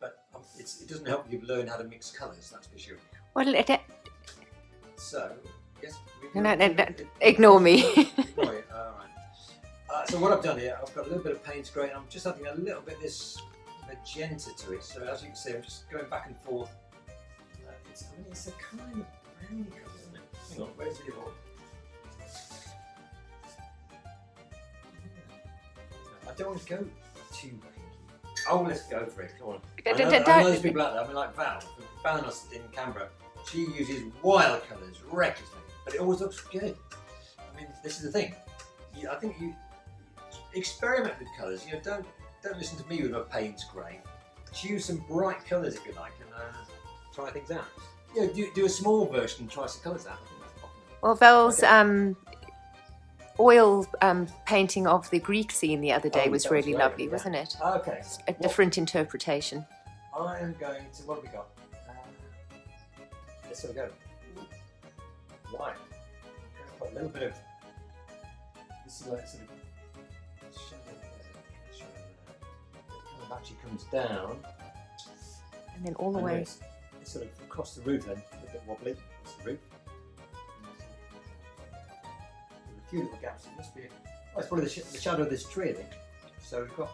But it doesn't help you learn how to mix colours, that's for sure. Well, So yes. no, ignore me. Ignore it. All right. So what I've done here, I've got a little bit of Payne's grey, and I'm just adding a little bit of this magenta to it. So as you can see, I'm just going back and forth. It's a kind of browny colour, isn't it? Hang on, where's the other one? I don't want to go too pinky. Oh, let's go for it. Come on. I know there's people out there. I mean, like Val in Canberra. She uses wild colours recklessly, but it always looks good. I mean, this is the thing. I think you experiment with colours. You know, don't listen to me with my Payne's grey. Choose some bright colours if you like, and try things out. You know, do a small version and try some colours out. I think that's popular. Well, Val's oil painting of the Greek scene the other day was really lovely, wasn't it? Okay. A different interpretation. I am going to, what have we got? Let's have a go. White. I'm going to put a little bit of, this is like sort of shadow there. It kind of actually comes down. And then all the way. It's sort of across the roof then, a little bit wobbly across the roof. With a few little gaps. It must be, it's probably the shadow of this tree, I think. So we've got.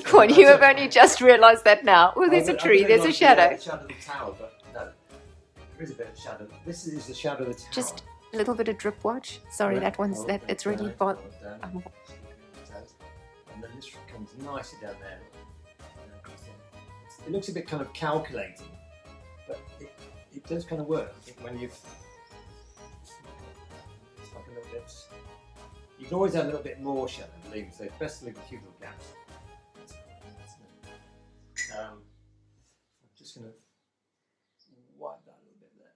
Come on, you have only just realised that now. Oh, there's a tree, there's a shadow. The shadow of the tower, but no. There is a bit of shadow. This is the shadow of the tower. Just a little bit of drip watch. Sorry, that one's it's really bad. And then this comes nicely down there. It looks a bit kind of calculating, but it does kind of work. I think when it's like a little bit. You can always add a little bit more shadow, believe me, so it's best to leave a few little gaps. I'm just going to wipe that a little bit there,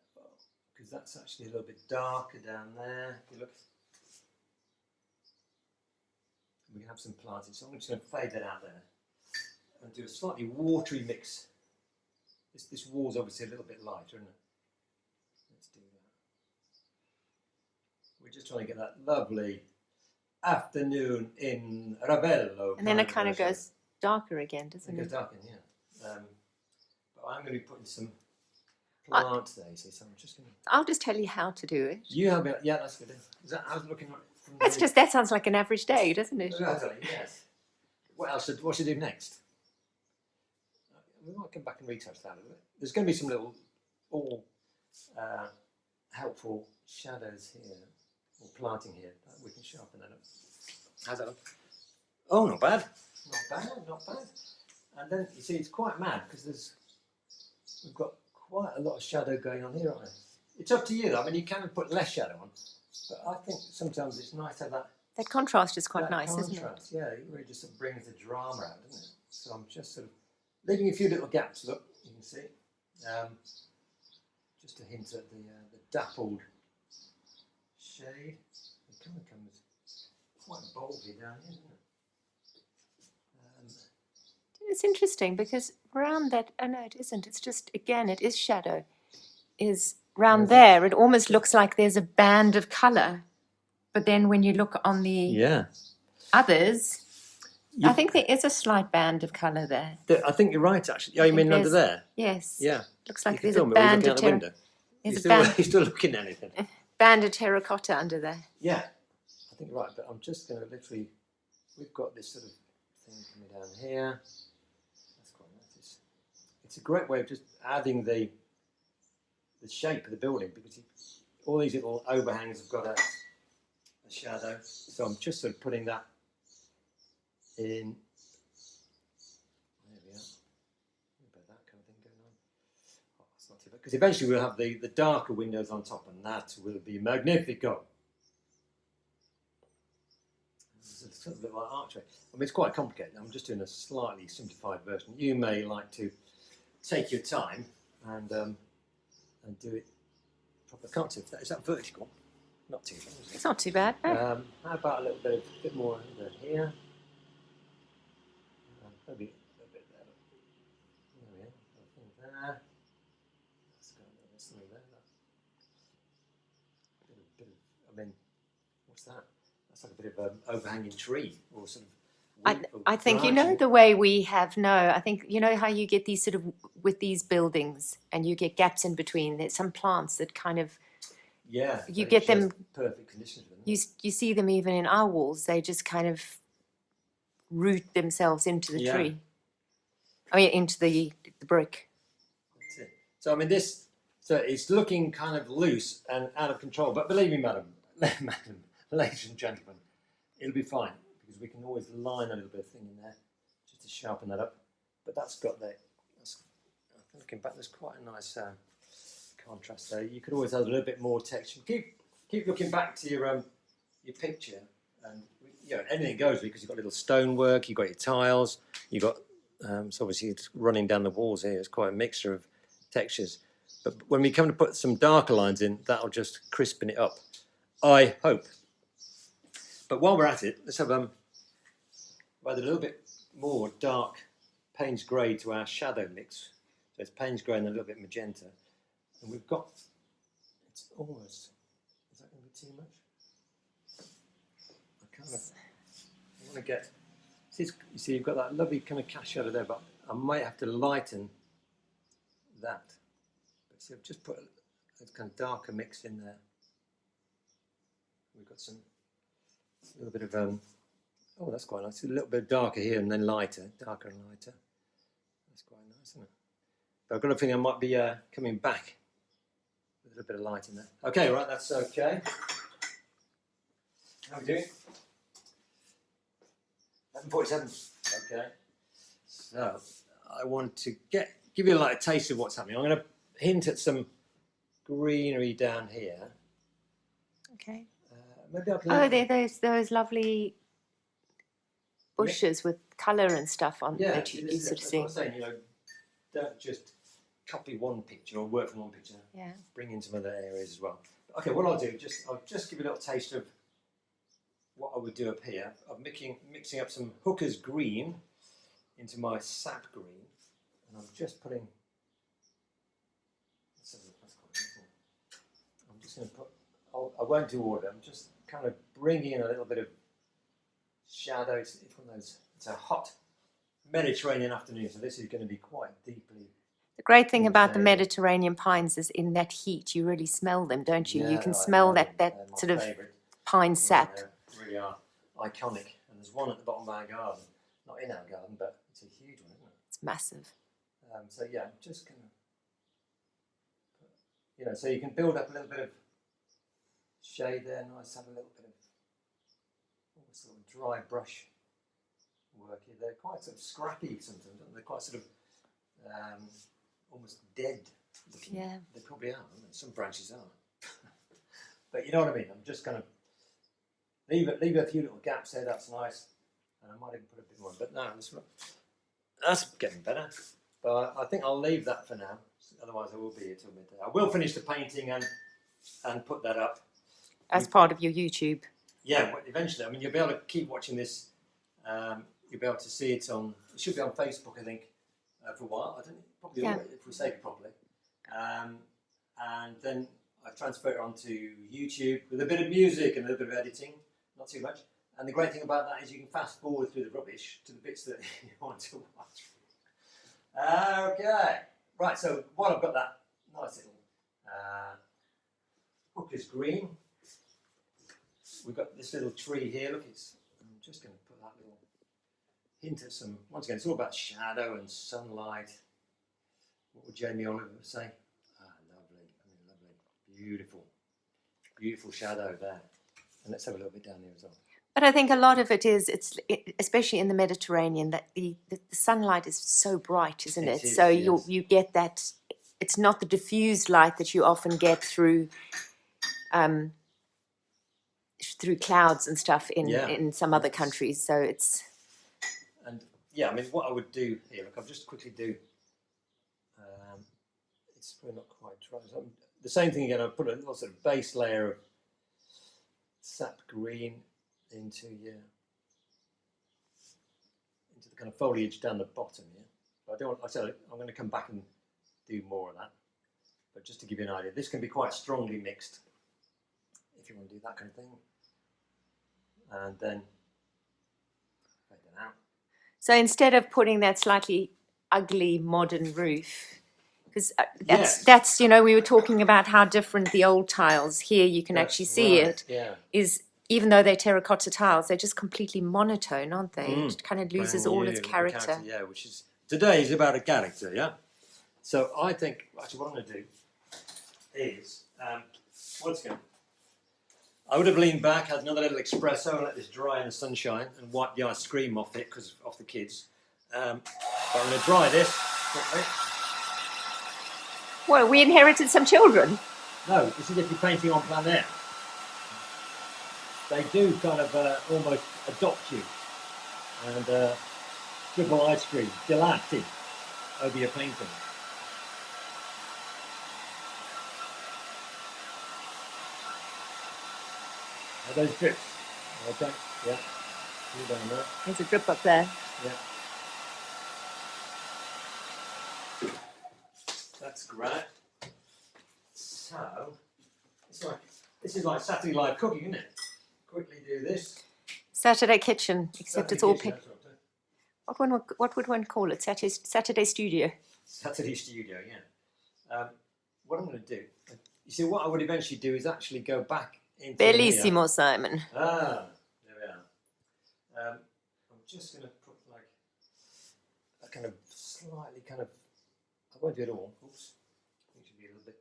because that's actually a little bit darker down there. If you look, we can have some planting, so I'm just going to fade that out there and do a slightly watery mix. This wall's obviously a little bit lighter, isn't it? Let's do that. We're just trying to get that lovely afternoon in Ravello. And then it kind of goes darker again, doesn't it? It goes darker, yeah. But I'm going to be putting some plants there, you see, so I'm just going to... I'll just tell you how to do it. You have it, yeah, that's good. Is that how's it looking like? That's just, that sounds like an average day, doesn't it? Yes. What else should we do next? We might come back and retouch that a little bit. There's going to be some little, helpful shadows here, or planting here, that we can sharpen that up. How's that look? Oh, not bad. Not bad, not bad. And then, you see, it's quite mad, because we've got quite a lot of shadow going on here, aren't we? It's up to you, though. I mean, you can put less shadow on, but I think sometimes it's nice to have that. That contrast is quite nice, isn't it? Yeah, it really just sort of brings the drama out, doesn't it? So I'm just sort of leaving a few little gaps, look, you can see. Just a hint at the dappled shade. It kind of comes quite boldly down here, isn't it? It's interesting because around that, oh no, it isn't. It's just, again, it is shadow. Is round there, it almost looks like there's a band of colour. But then when you look on the others, I think there is a slight band of colour there. I think you're right, actually. Oh, you mean under there? Yes. Yeah. Looks like there's a band of terracotta. You're still looking at anything. Band of terracotta under there. Yeah, I think you're right. But I'm just going to literally, we've got this sort of thing coming down here. That's quite nice. It's a great way of just adding the shape of the building, because all these little overhangs have got a shadow. So I'm just sort of putting that in. There we are. A bit of that kind of thing going on. Oh, that's not too bad, because eventually we'll have the darker windows on top, and that will be magnifico. It's sort of a bit like archway. I mean, it's quite complicated. I'm just doing a slightly simplified version. You may like to take your time and do it proper. Can't see if is that vertical? Not too bad. It's not too bad. How about a little bit more over here? Maybe a little bit there. There we are. Nothing there. Let's go a little bit there. I mean, what's that? that's like a bit of an overhanging tree or sort of. I think, you know, the way we have, no, I think, you know how you get these sort of, with these buildings and you get gaps in between, there's some plants that kind of, yeah, you get them, perfect conditions. you see them even in our walls, they just kind of root themselves into the tree. I mean, into the brick. That's it. So, I mean, so it's looking kind of loose and out of control, but believe me, madam, ladies and gentlemen, it'll be fine. Because we can always line a little bit of thing in there just to sharpen that up. But that's got that. Looking back, there's quite a nice contrast there. You could always add a little bit more texture. Keep looking back to your picture, and you know anything goes because you've got little stonework, you've got your tiles, you've got so obviously it's running down the walls here. It's quite a mixture of textures. But when we come to put some darker lines in, that'll just crispen it up. I hope. But while we're at it, let's have add a little bit more dark Payne's grey to our shadow mix. So it's Payne's grey and a little bit magenta. And we've got, it's almost, is that going to be too much? I want to get, you see you've got that lovely kind of cast shadow there, but I might have to lighten that. But see, I've just put a kind of darker mix in there. We've got a little bit of, oh, that's quite nice. A little bit darker here and then lighter, darker and lighter. That's quite nice, isn't it? But I've got a feeling I might be coming back with a little bit of light in there. Okay, right, that's okay. How are we doing? 11:47. Okay. So I want to give you like a taste of what's happening. I'm going to hint at some greenery down here. Okay. Maybe I can. Oh, those lovely bushes with colour and stuff on that you sort of see. That's what I'm saying, you know, don't just copy one picture or work from one picture. Yeah. Bring in some other areas as well. Okay, what I'll do, I'll just give you a little taste of what I would do up here. I'm mixing up some Hooker's green into my sap green, and I'm just putting. That's quite beautiful. I'm just going to put. I won't do order. I'm just kind of bringing in a little bit of shadow. It's one of those. It's a hot Mediterranean afternoon, so this is going to be quite deeply. The great thing about the Mediterranean pines is in that heat, you really smell them, don't you? Yeah, you can smell that sort of pine sap. They really are iconic. And there's one at the bottom of our garden. Not in our garden, but it's a huge one, isn't it? It's massive. So yeah, I'm just going to, you know, so you can build up a little bit of shade there. Nice, have a little bit of sort of dry brush work here. They're quite sort of scrappy sometimes, aren't they? They're quite sort of almost dead looking. Yeah. They probably are, aren't they? Some branches are. But you know what I mean? I'm just going to leave a few little gaps there. That's nice. And I might even put a bit more. But no, that's getting better. But I think I'll leave that for now. Otherwise I will be here till midday. I will finish the painting and put that up. As part of your YouTube. Yeah, eventually. I mean, you'll be able to keep watching this. You'll be able to see it on. It should be on Facebook, I think, for a while. I don't know, probably if we save it properly. And then I transfer it onto YouTube with a bit of music and a little bit of editing, not too much. And the great thing about that is you can fast forward through the rubbish to the bits that you want to watch. Okay, right. So while I've got that nice little Hooker's green. We've got this little tree here. Look, I'm just going to put that little hint at some. Once again, it's all about shadow and sunlight. What would Jamie Oliver say? Ah, lovely. I mean, lovely, beautiful shadow there. And let's have a little bit down here as well. But I think a lot of it is, especially in the Mediterranean, that the sunlight is so bright, isn't it? So you get that. It's not the diffused light that you often get through clouds and stuff in some other countries. So it's. And yeah, I mean, what I would do here, look, I'll just quickly do. It's probably not quite dry. So the same thing again. I'll put a little sort of base layer of sap green into the kind of foliage down the bottom here. But I said I'm going to come back and do more of that. But just to give you an idea, this can be quite strongly mixed if you want to do that kind of thing. and then fade it out. So instead of putting that slightly ugly modern roof, because Yes. that's you know, we were talking about how different the old tiles here, you can That's actually see right, it, yeah. is even though they're terracotta tiles, they're just completely monotone, aren't they? It kind of loses Brand all new, its the character. yeah, which is today is about a character, yeah. So I think actually what I'm going to do is once again, I would have leaned back, had another little espresso, and let this dry in the sunshine, and wipe the ice cream off it because off the kids. But I'm going to dry this quickly. Well, we inherited some children. No, this is if you're painting on plein air. They do kind of almost adopt you and dribble ice cream, delighted over your painting. Are those drips? Okay, yeah. You down there. There's a drip up there. Yeah. That's great. So, this is like Saturday Live Cooking, isn't it? Quickly do this. Saturday kitchen, except Saturday it's all kitchen, pink. that's what I'm doing. What would one call it? Saturday studio. Saturday studio, yeah. What I'm going to do, you see, what I would eventually do is actually go back into Bellissimo, here. Simon. Ah, there we are. I'm just going to put like a kind of slightly kind of, I won't do it all. Oops, I think it should be a little bit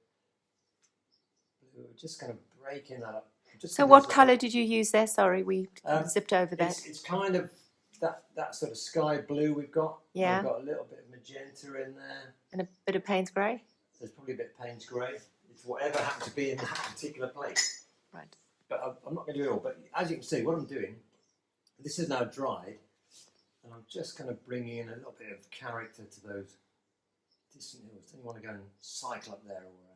blue. Just kind of breaking that up. So what colour did you use there? Sorry, we zipped over that. It's kind of that sort of sky blue we've got. Yeah. We've got a little bit of magenta in there. And a bit of Payne's grey? There's probably a bit of Payne's grey. It's whatever happened to be in that particular place. Right. But I'm not going to do it all. But as you can see, what I'm doing, this is now dried, and I'm just kind of bringing in a little bit of character to those distant hills. Don't you want to go and cycle up there or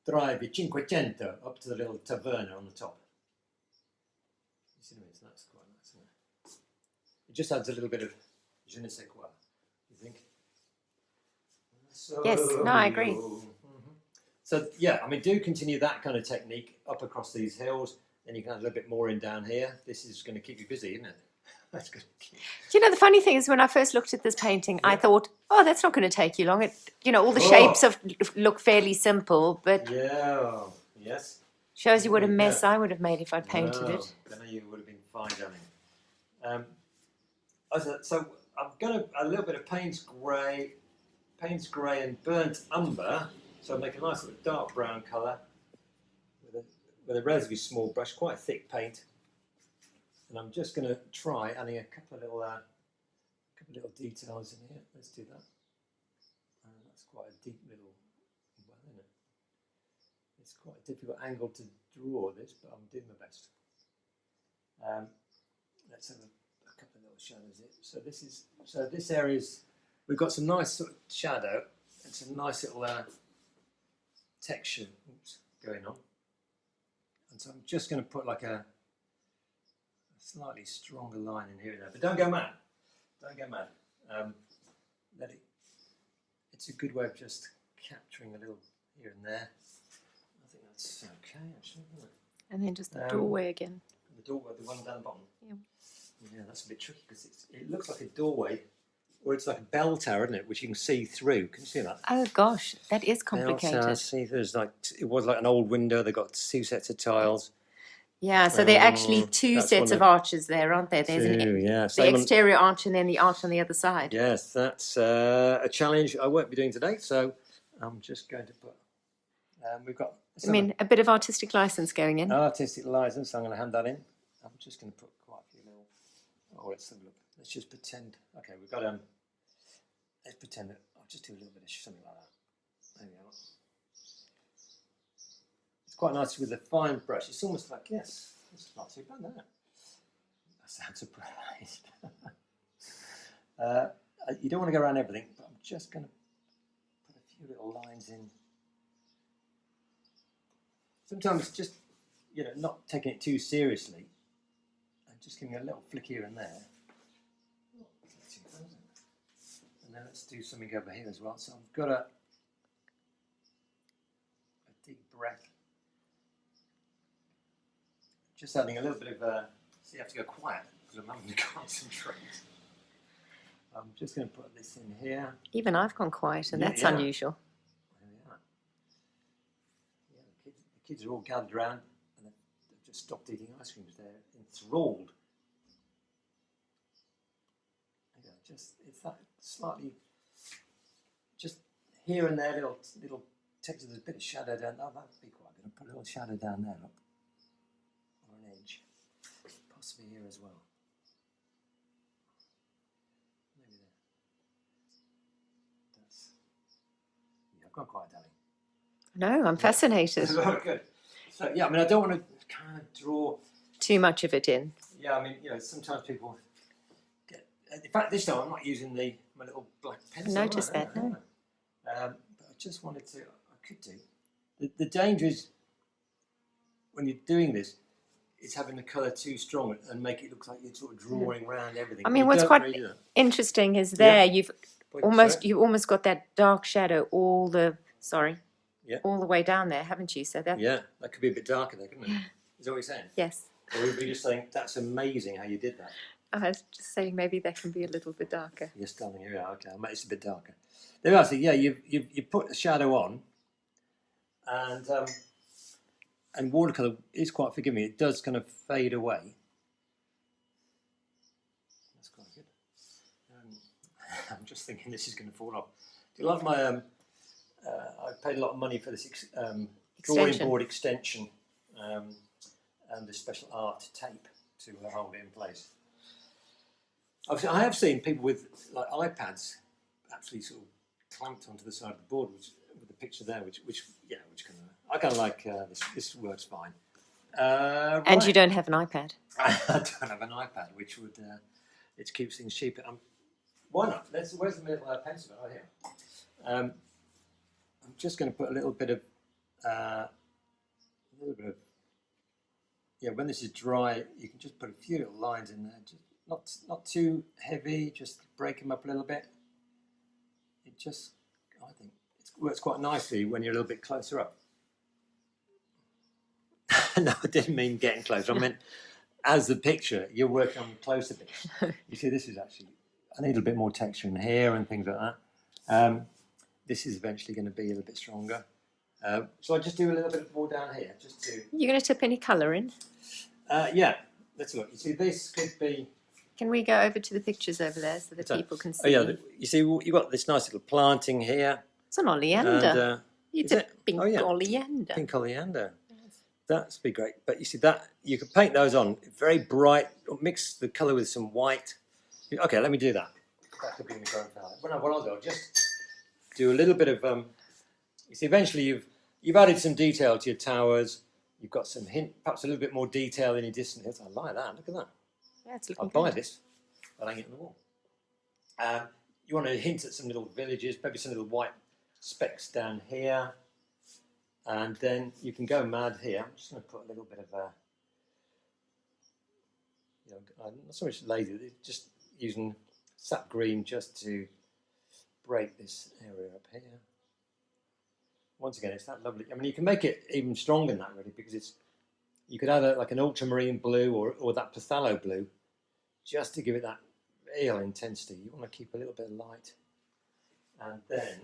drive your Cinquecento up to the little taverna on the top? You see what I mean? So that's quite nice, isn't it? It just adds a little bit of je ne sais quoi, you think? So, Yes, no, I agree. So yeah, I mean, do continue that kind of technique up across these hills. Then you can add a little bit more in down here. This is going to keep you busy, isn't it? That's good. Do you know, the funny thing is when I first looked at this painting, I thought, oh, that's not going to take you long. It, you know, all the shapes look fairly simple, but yeah, yes. shows you what a mess I would have made if I'd painted it. I know you would have been fine, darling. So I've got a little bit of Payne's grey and burnt umber. So I'll make a nice little dark brown colour with a relatively small brush, quite thick paint. And I'm just going to try adding a couple of little details in here. Let's do that. That's quite a deep little well, isn't it? It's quite a difficult angle to draw this, but I'm doing my best. Let's have a couple of little shadows here. So this area's, we've got some nice sort of shadow and some nice little texture going on. And so I'm just going to put like a slightly stronger line in here and there, but don't go mad. Don't go mad. Let it. It's a good way of just capturing a little here and there. I think that's okay, actually, isn't it? And then just the doorway again. The doorway, the one down the bottom. Yeah. Yeah, that's a bit tricky because it looks like a doorway, or it's like a bell tower, isn't it? Which you can see through. Can you see that? Oh gosh, that is complicated. Bell tower, see, there's like it was like an old window. They got two sets of tiles. Yeah, so there are actually two sets of arches there, aren't there? There's the exterior arch and then the arch on the other side. Yes, that's a challenge I won't be doing today. So I'm just going to put. We've got. I mean, a bit of artistic license going in. Artistic license. I'm going to hand that in. I'm just going to put quite a few little. Oh, let's have a look. Let's just pretend. Okay, we've got let's pretend that I'll just do a little bit of something like that. There we are. It's quite nice with a fine brush. It's almost like yes, it's not too bad there. I sound surprised. You don't want to go around everything, but I'm just going to put a few little lines in. Sometimes just not taking it too seriously, and just giving a little flick here and there. And then let's do something over here as well. So I've got a deep breath. Just adding a little bit of So you have to go quiet because I'm having to concentrate. I'm just going to put this in here. Even I've gone quiet, and that's yeah. unusual. There we are. Yeah, the kids are all gathered around, and they've just stopped eating ice creams. They're enthralled. Yeah, it's that slightly, just here and there, little texture. There's a bit of shadow down there. That'd be quite good. I'll put a little shadow down there, look, or an edge, possibly here as well. Maybe there. Yeah, I've gone quiet, darling. No, I'm fascinated. Very good. So yeah, I mean, I don't want to kind of draw Too much of it in. Yeah, I mean, sometimes people get. In fact, this time I'm not using my little black pencil. I noticed that. No. But I just wanted to. I could do. The danger is when you're doing this, it's having the colour too strong and make it look like you're sort of drawing around everything. I mean, You what's don't quite really do that. interesting is there you've Sorry? you've almost got that dark shadow all the Yeah. all the way down there, haven't you? So that Yeah, that could be a bit darker there, couldn't it? Is that what you're saying? yes. Or we'd be just saying that's amazing how you did that. I was just saying maybe that can be a little bit darker. Yes, darling, here we are. Okay, I'll make this a bit darker. There we are. So yeah, you put the shadow on, and watercolour is quite forgiving. It does kind of fade away. That's quite good. I'm just thinking this is going to fall off. Do you like my? I paid a lot of money for this drawing board extension and this special art tape to hold it in place. I have seen people with like iPads actually sort of clamped onto the side of the board, with the picture there, which kind of I kind of like this. This works fine. And you don't have an iPad. I don't have an iPad, which would it keeps things cheaper. Why not? Where's the middle pencil? Right here. I'm just going to put a little bit of when this is dry, you can just put a few little lines in there. Just not too heavy. Just break them up a little bit. I think it works quite nicely when you're a little bit closer up. No, I didn't mean getting closer. I meant as the picture, you're working on closer bits. You see, this is actually, I need a bit more texture in here and things like that. This is eventually going to be a little bit stronger. So I just do a little bit more down here, just to. You're going to tip any colour in? Yeah, let's look. You see, this could be. Can we go over to the pictures over there so that people can see? Oh yeah, you see, you've got this nice little planting here. It's an oleander. It's a pink oleander. Pink oleander. That'd be great. But you see that you can paint those on very bright, or mix the colour with some white. Okay, let me do that. That could be in the ground palette. Well, no, what I'll do, I'll just do a little bit of. You see, eventually you've added some detail to your towers. You've got some perhaps a little bit more detail in your distant hills. I like that. Look at that. Yeah, it's looking I'll buy this. I'll hang it on the wall. You want to hint at some little villages, maybe some little white specks down here. And then you can go mad here. I'm just going to put a little bit of I'm not so much lazy, just using sap green just to break this area up here. Once again, it's that lovely. I mean, you can make it even stronger than that, really, because you could add like an ultramarine blue or that Pthalo blue, just to give it that real intensity. You want to keep a little bit of light. And then...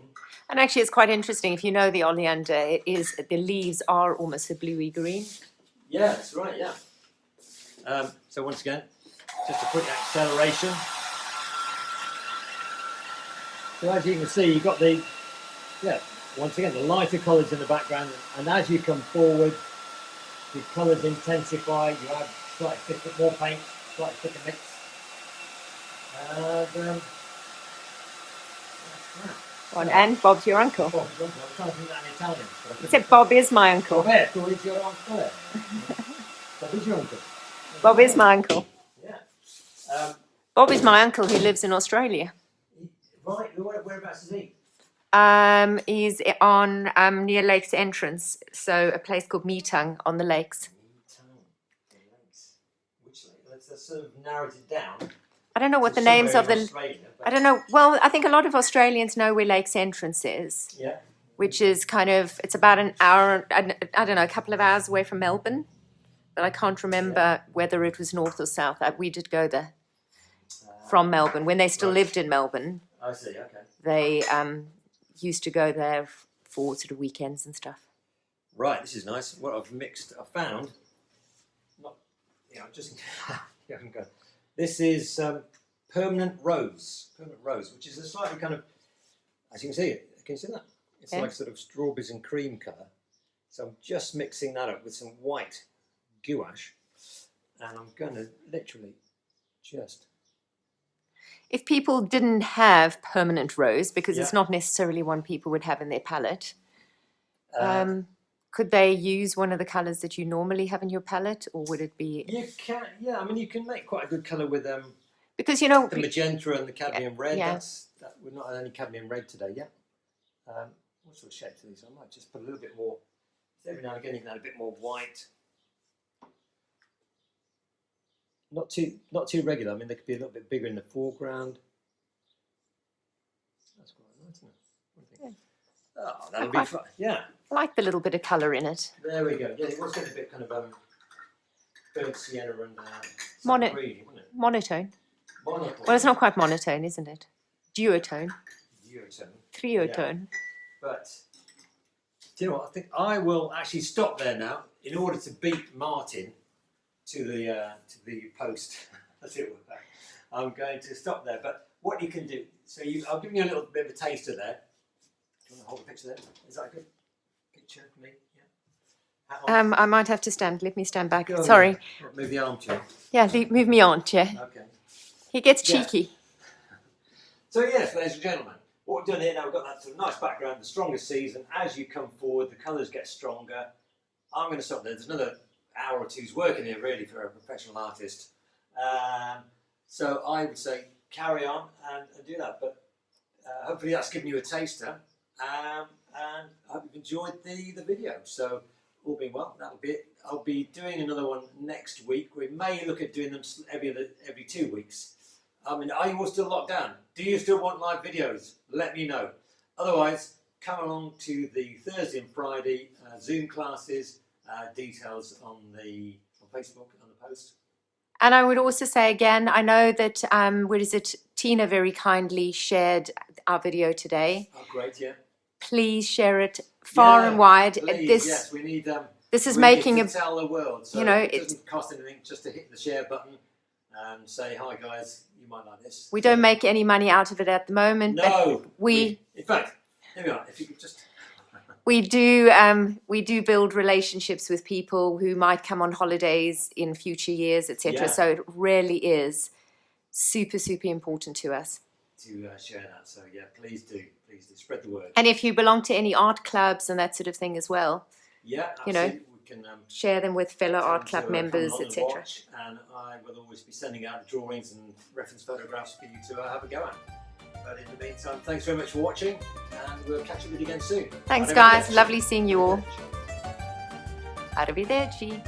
And actually it's quite interesting, if you know the oleander, the leaves are almost a bluey green. Yeah, that's right, yeah. So once again, just to put the acceleration. So as you can see, you've got once again, the lighter colours in the background, and as you come forward, the colours intensify, you add slightly thicker, more paint, slightly thicker mix. And Bob's your uncle. Bob's your uncle. I'm trying to think that in Italian. Except Bob is my uncle. Roberto is your uncle. Bob is your uncle. Bob is my uncle. Yeah. Bob is my uncle who lives in Australia. Right, whereabouts is he? He's on near Lakes Entrance, so a place called Meetung on the lakes. Which lake? Let's sort of narrow it down. I don't know what the names of the. I don't know. Well, I think a lot of Australians know where Lakes Entrance is. Yeah. Which is kind of, it's about an hour, I don't know, a couple of hours away from Melbourne. but I can't remember whether it was north or south. We did go there from Melbourne. When they still lived in Melbourne, I see, okay. they used to go there for sort of weekends and stuff. Right, this is nice. What I've found, this is permanent rose, which is a slightly kind of, as you can see it, can you see that? It's like sort of strawberries and cream colour. So I'm just mixing that up with some white gouache, and I'm going to literally just... If people didn't have permanent rose, because it's not necessarily one people would have in their palette, could they use one of the colours that you normally have in your palette, or would it be... You can, yeah, I mean, you can make quite a good colour with because, you know... the magenta and the cadmium red. We're not had any cadmium red today, what sort of shapes are these? I might just put a little bit more... Every now and again you can add a bit more white. Not too regular. I mean, they could be a little bit bigger in the foreground. That's quite nice, isn't it? What do you think? Oh, that'll be fun. Yeah. I like the little bit of colour in it. There we go. Yeah, it was getting a bit kind of burnt sienna and greeny, wasn't it? Monotone. Monotone. Well, it's not quite monotone, isn't it? Duotone. Duotone. Triotone. Yeah. But do you know what? I think I will actually stop there now in order to beat Martin to the post. As it were. I'm going to stop there. But what you can do, so I'll give you a little bit of a taster there. Do you want to hold the picture there? Is that a good picture for me? Yeah. I might have to stand. Let me stand back. Go Sorry. Move the armchair. Yeah, move me on, chair. Okay. He gets cheeky. So yes, ladies and gentlemen, what we've done here now, we've got that sort of nice background, the stronger season. As you come forward, the colours get stronger. I'm going to stop there. There's another hour or two's work in here, really, for a professional artist. So I would say carry on and do that. But hopefully that's given you a taster. And I hope you've enjoyed the video. So all being well, that'll be it. I'll be doing another one next week. We may look at doing them every 2 weeks. I mean, are you all still locked down? Do you still want live videos? Let me know. Otherwise, come along to the Thursday and Friday Zoom classes. Details on Facebook on the post. And I would also say again, I know that Tina very kindly shared our video today. Oh, great! Yeah. Please share it far and wide. Please, yes, we need. This is we making need to tell the world. So you know, it doesn't cost anything just to hit the share button and say, "Hi guys, you might like this." We don't make any money out of it at the moment. No, but we in fact, here we are. If you could just. We do build relationships with people who might come on holidays in future years, etc. So it really is super, super important to us. To share that. So yeah, please do spread the word. And if you belong to any art clubs and that sort of thing as well, absolutely. You know, we can share them with fellow art club members, etc. And I will always be sending out drawings and reference photographs for you to have a go at. But in the meantime, thanks very much for watching, and we'll catch up with you again soon. Thanks, guys. Lovely seeing you all. Arrivederci.